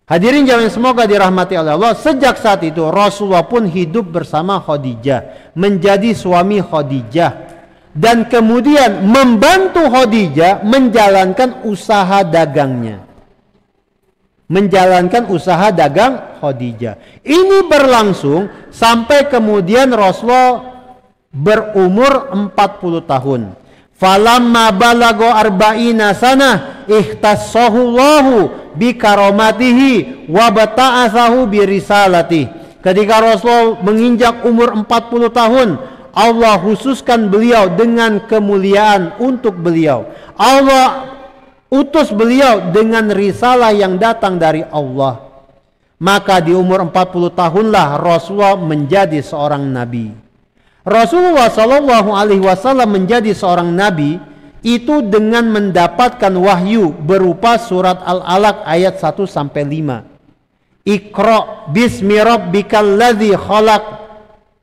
Hadirin jamaah semoga dirahmati oleh Allah. Sejak saat itu Rasulullah pun hidup bersama Khadijah, menjadi suami Khadijah, dan kemudian membantu Khadijah menjalankan usaha dagangnya. Menjalankan usaha dagang Khadijah. Ini berlangsung sampai kemudian Rasulullah berumur 40 tahun. Falamma balago arba'ina sanah ihtassahullahu bikaromatihi wa bata'athahu birisalati. Ketika Rasul menginjak umur 40 tahun, Allah khususkan beliau dengan kemuliaan untuk beliau. Allah utus beliau dengan risalah yang datang dari Allah. Maka di umur 40 tahunlah Rasulullah menjadi seorang nabi. Rasulullah Shallallahu Alaihi Wasallam menjadi seorang nabi itu dengan mendapatkan wahyu berupa surat Al-Alaq ayat 1-5. Iqra bismi rabbikal ladzi khalaq,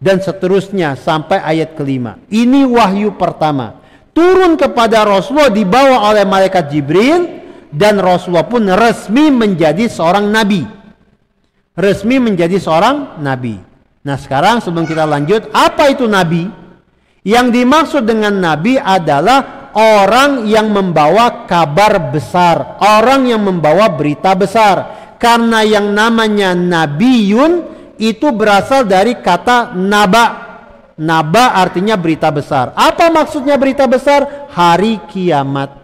dan seterusnya sampai ayat kelima. Ini wahyu pertama. Turun kepada Rasulullah dibawa oleh malaikat Jibril, dan Rasulullah pun resmi menjadi seorang nabi. Resmi menjadi seorang nabi. Nah sekarang sebelum kita lanjut, apa itu nabi? Yang dimaksud dengan nabi adalah orang yang membawa kabar besar, orang yang membawa berita besar. Karena yang namanya nabiyun itu berasal dari kata naba. Naba artinya berita besar. Apa maksudnya berita besar? Hari kiamat.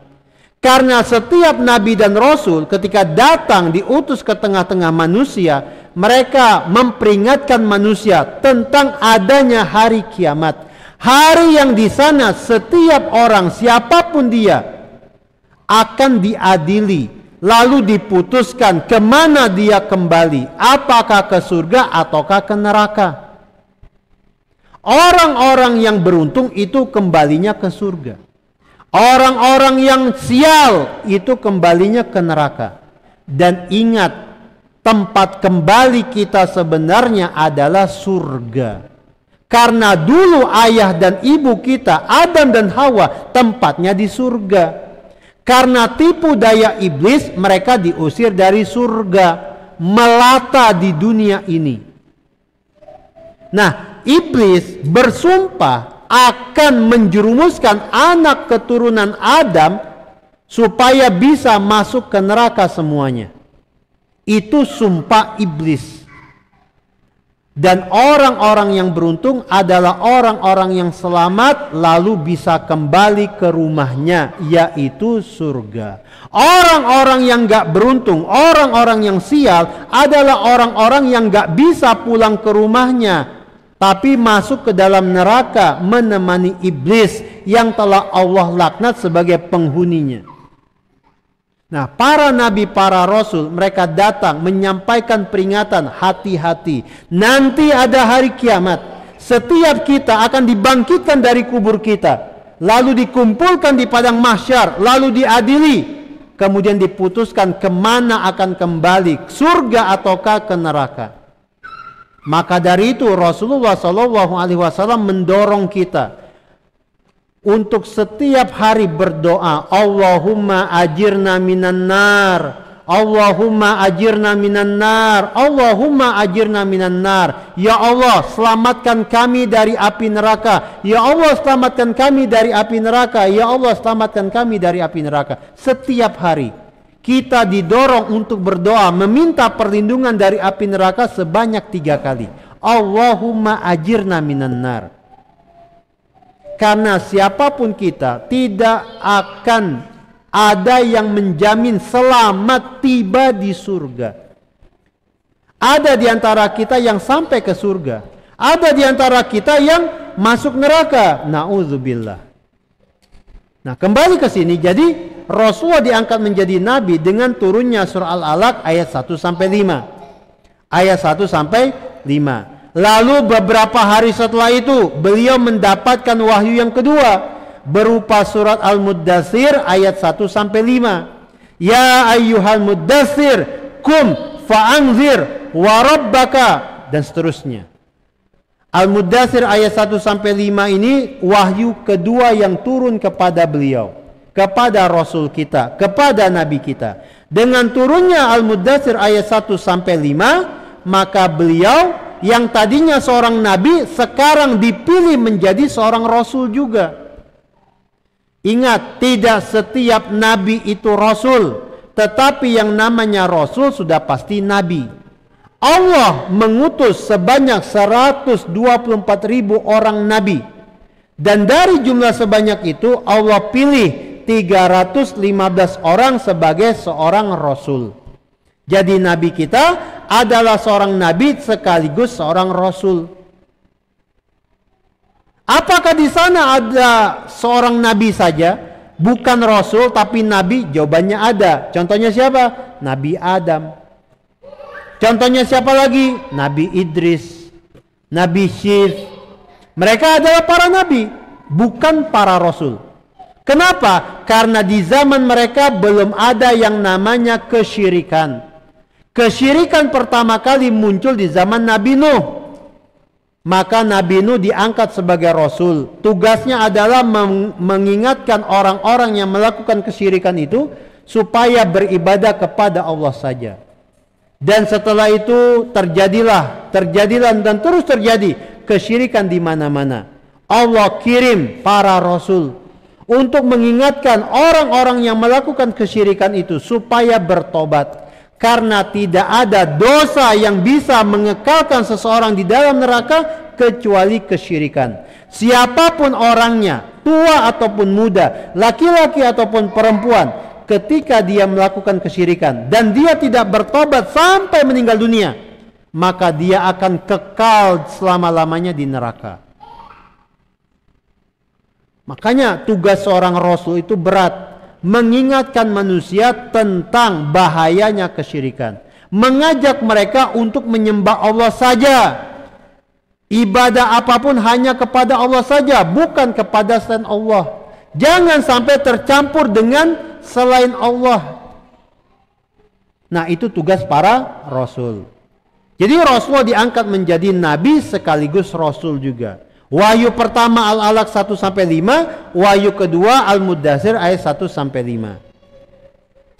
Karena setiap nabi dan rasul ketika datang diutus ke tengah-tengah manusia, mereka memperingatkan manusia tentang adanya hari kiamat. Hari yang di sana setiap orang siapapun dia akan diadili, lalu diputuskan kemana dia kembali, apakah ke surga ataukah ke neraka. Orang-orang yang beruntung itu kembalinya ke surga. Orang-orang yang sial itu kembalinya ke neraka. Dan ingat, tempat kembali kita sebenarnya adalah surga. Karena dulu ayah dan ibu kita, Adam dan Hawa, tempatnya di surga. Karena tipu daya iblis, mereka diusir dari surga, melata di dunia ini. Nah, iblis bersumpah akan menjerumuskan anak keturunan Adam supaya bisa masuk ke neraka semuanya. Itu sumpah iblis. Dan orang-orang yang beruntung adalah orang-orang yang selamat lalu bisa kembali ke rumahnya, yaitu surga. Orang-orang yang gak beruntung, orang-orang yang sial adalah orang-orang yang gak bisa pulang ke rumahnya, tapi masuk ke dalam neraka menemani iblis yang telah Allah laknat sebagai penghuninya. Nah, para nabi, para rasul, mereka datang menyampaikan peringatan, hati-hati. Nanti ada hari kiamat. Setiap kita akan dibangkitkan dari kubur kita. Lalu dikumpulkan di padang mahsyar. Lalu diadili. Kemudian diputuskan kemana akan kembali. Surga ataukah ke neraka. Maka dari itu Rasulullah SAW mendorong kita untuk setiap hari berdoa, Allahumma ajirna minan nar, Allahumma ajirna minan nar, Allahumma ajirna minan nar. Ya Allah, selamatkan kami dari api neraka. Ya Allah, selamatkan kami dari api neraka. Ya Allah, selamatkan kami dari api neraka. Setiap hari kita didorong untuk berdoa, meminta perlindungan dari api neraka sebanyak 3 kali. Allahumma ajirna minan nar. Karena siapapun kita, tidak akan ada yang menjamin selamat tiba di surga. Ada di antara kita yang sampai ke surga. Ada di antara kita yang masuk neraka. Na'udzubillah. Nah, kembali ke sini. Jadi Rasulullah diangkat menjadi nabi dengan turunnya surah Al-Alaq ayat 1 sampai 5. Ayat 1 sampai 5. Lalu beberapa hari setelah itu beliau mendapatkan wahyu yang kedua berupa surat Al-Muddatsir ayat 1 sampai 5. Ya ayyuhal muddatsir kum fa'anzir wa rabbaka, dan seterusnya. Al-Muddatsir ayat 1 sampai 5 ini wahyu kedua yang turun kepada beliau, kepada Rasul kita, kepada Nabi kita. Dengan turunnya Al-Muddatsir ayat 1 sampai 5, maka beliau yang tadinya seorang nabi sekarang dipilih menjadi seorang rasul juga. Ingat, tidak setiap nabi itu rasul, tetapi yang namanya rasul sudah pasti nabi. Allah mengutus sebanyak 124.000 orang nabi. Dan dari jumlah sebanyak itu Allah pilih 315 orang sebagai seorang rasul. Jadi nabi kita adalah seorang nabi sekaligus seorang rasul. Apakah di sana ada seorang nabi saja, bukan rasul tapi nabi? Jawabannya ada. Contohnya siapa? Nabi Adam. Contohnya siapa lagi? Nabi Idris, Nabi Syith. Mereka adalah para nabi, bukan para rasul. Kenapa? Karena di zaman mereka belum ada yang namanya kesyirikan. Kesyirikan pertama kali muncul di zaman Nabi Nuh. Maka Nabi Nuh diangkat sebagai rasul. Tugasnya adalah mengingatkan orang-orang yang melakukan kesyirikan itu supaya beribadah kepada Allah saja. Dan setelah itu terjadilah dan terus terjadi kesyirikan di mana-mana. Allah kirim para rasul untuk mengingatkan orang-orang yang melakukan kesyirikan itu supaya bertobat. Karena tidak ada dosa yang bisa mengekalkan seseorang di dalam neraka kecuali kesyirikan. Siapapun orangnya, tua ataupun muda, laki-laki ataupun perempuan, ketika dia melakukan kesyirikan dan dia tidak bertobat sampai meninggal dunia, maka dia akan kekal selama-lamanya di neraka. Makanya tugas seorang rasul itu berat. Mengingatkan manusia tentang bahayanya kesyirikan, mengajak mereka untuk menyembah Allah saja. Ibadah apapun hanya kepada Allah saja, bukan kepada selain Allah. Jangan sampai tercampur dengan selain Allah. Nah, itu tugas para rasul. Jadi Rasulullah diangkat menjadi nabi sekaligus rasul juga. Wahyu pertama Al-Alaq 1-5, wahyu kedua Al-Muddatsir ayat 1-5.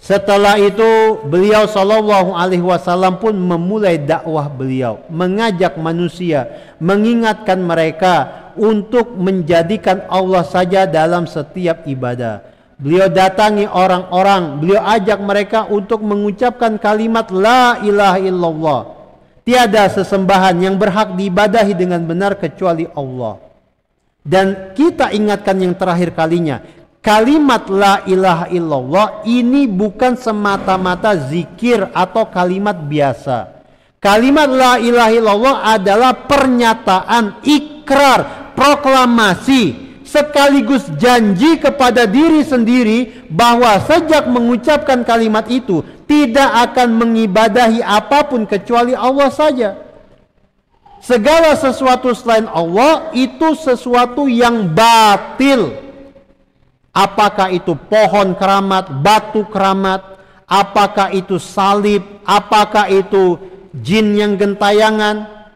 Setelah itu beliau sallallahu alaihi wasallam pun memulai dakwah beliau, mengajak manusia, mengingatkan mereka untuk menjadikan Allah saja dalam setiap ibadah. Beliau datangi orang-orang, beliau ajak mereka untuk mengucapkan kalimat la ilaha illallah. Tiada sesembahan yang berhak diibadahi dengan benar kecuali Allah. Dan kita ingatkan yang terakhir kalinya, kalimat la ilaha illallah ini bukan semata-mata zikir atau kalimat biasa. Kalimat la ilaha illallah adalah pernyataan, ikrar, proklamasi, sekaligus janji kepada diri sendiri bahwa sejak mengucapkan kalimat itu tidak akan mengibadahi apapun kecuali Allah saja. Segala sesuatu selain Allah itu sesuatu yang batil. Apakah itu pohon keramat, batu keramat, apakah itu salib, apakah itu jin yang gentayangan.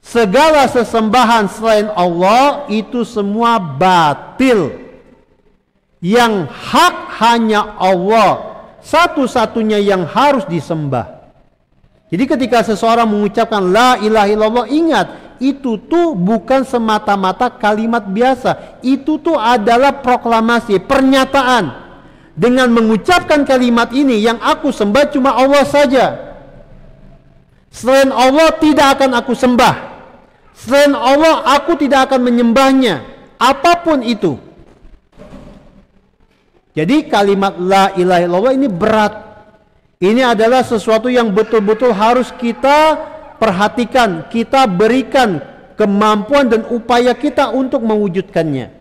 Segala sesembahan selain Allah itu semua batil. Yang hak hanya Allah, satu-satunya yang harus disembah. Jadi ketika seseorang mengucapkan la ilaha illallah, ingat, itu tuh bukan semata-mata kalimat biasa. Itu tuh adalah proklamasi, pernyataan. Dengan mengucapkan kalimat ini, yang aku sembah cuma Allah saja. Selain Allah tidak akan aku sembah. Selain Allah aku tidak akan menyembahnya, apapun itu. Jadi kalimat la ilaha illallah ini berat. Ini adalah sesuatu yang betul-betul harus kita perhatikan, kita berikan kemampuan dan upaya kita untuk mewujudkannya.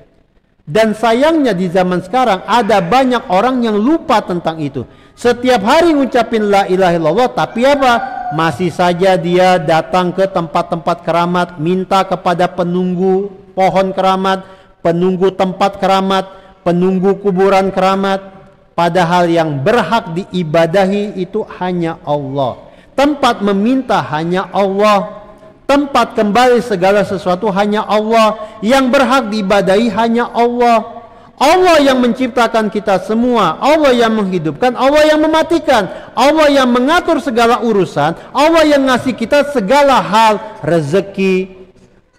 Dan sayangnya di zaman sekarang ada banyak orang yang lupa tentang itu. Setiap hari ngucapin la ilaha illallah, tapi apa? Masih saja dia datang ke tempat-tempat keramat, minta kepada penunggu pohon keramat, penunggu tempat keramat, penunggu kuburan keramat. Padahal yang berhak diibadahi itu hanya Allah. Tempat meminta hanya Allah. Tempat kembali segala sesuatu hanya Allah. Yang berhak diibadahi hanya Allah. Allah yang menciptakan kita semua, Allah yang menghidupkan, Allah yang mematikan, Allah yang mengatur segala urusan, Allah yang ngasih kita segala hal, rezeki,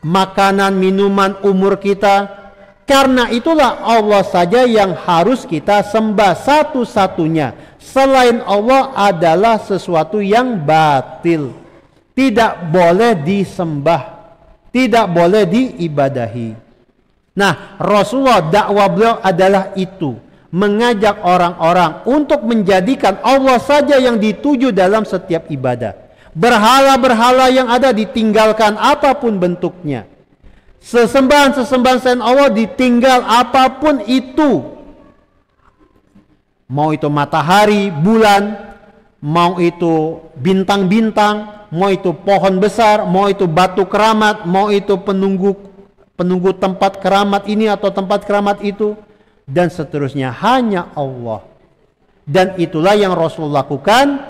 makanan, minuman, umur kita. Karena itulah Allah saja yang harus kita sembah satu-satunya. Selain Allah adalah sesuatu yang batil. Tidak boleh disembah, tidak boleh diibadahi. Nah, Rasulullah dakwah beliau adalah itu, mengajak orang-orang untuk menjadikan Allah saja yang dituju dalam setiap ibadah. Berhala-berhala yang ada ditinggalkan apapun bentuknya. Sesembahan-sesembahan selain Allah ditinggal apapun itu. Mau itu matahari, bulan, mau itu bintang-bintang, mau itu pohon besar, mau itu batu keramat, mau itu penunggu tempat keramat ini atau tempat keramat itu, dan seterusnya, hanya Allah. Dan itulah yang Rasul lakukan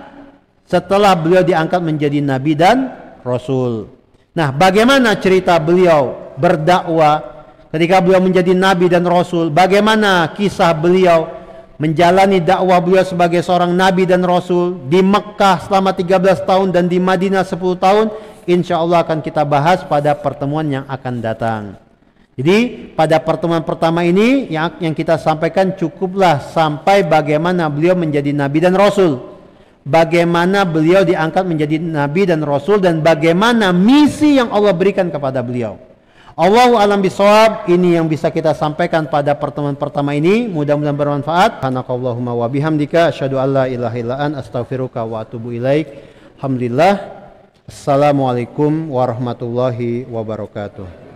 setelah beliau diangkat menjadi nabi dan rasul. Nah, bagaimana cerita beliau berdakwah ketika beliau menjadi nabi dan rasul? Bagaimana kisah beliau menjalani dakwah beliau sebagai seorang nabi dan rasul di Mekkah selama 13 tahun dan di Madinah 10 tahun? Insya Allah akan kita bahas pada pertemuan yang akan datang. Jadi pada pertemuan pertama ini yang kita sampaikan cukuplah sampai bagaimana beliau menjadi nabi dan rasul, bagaimana beliau diangkat menjadi nabi dan rasul, dan bagaimana misi yang Allah berikan kepada beliau. Allahu a'lam bishawab. Ini yang bisa kita sampaikan pada pertemuan pertama ini. Mudah-mudahan bermanfaat. Subhanakallahumma wa bihamdika asyhadu an la ilaha illa anta astaghfiruka wa atubu ilaik. Alhamdulillah. Assalamualaikum warahmatullahi wabarakatuh.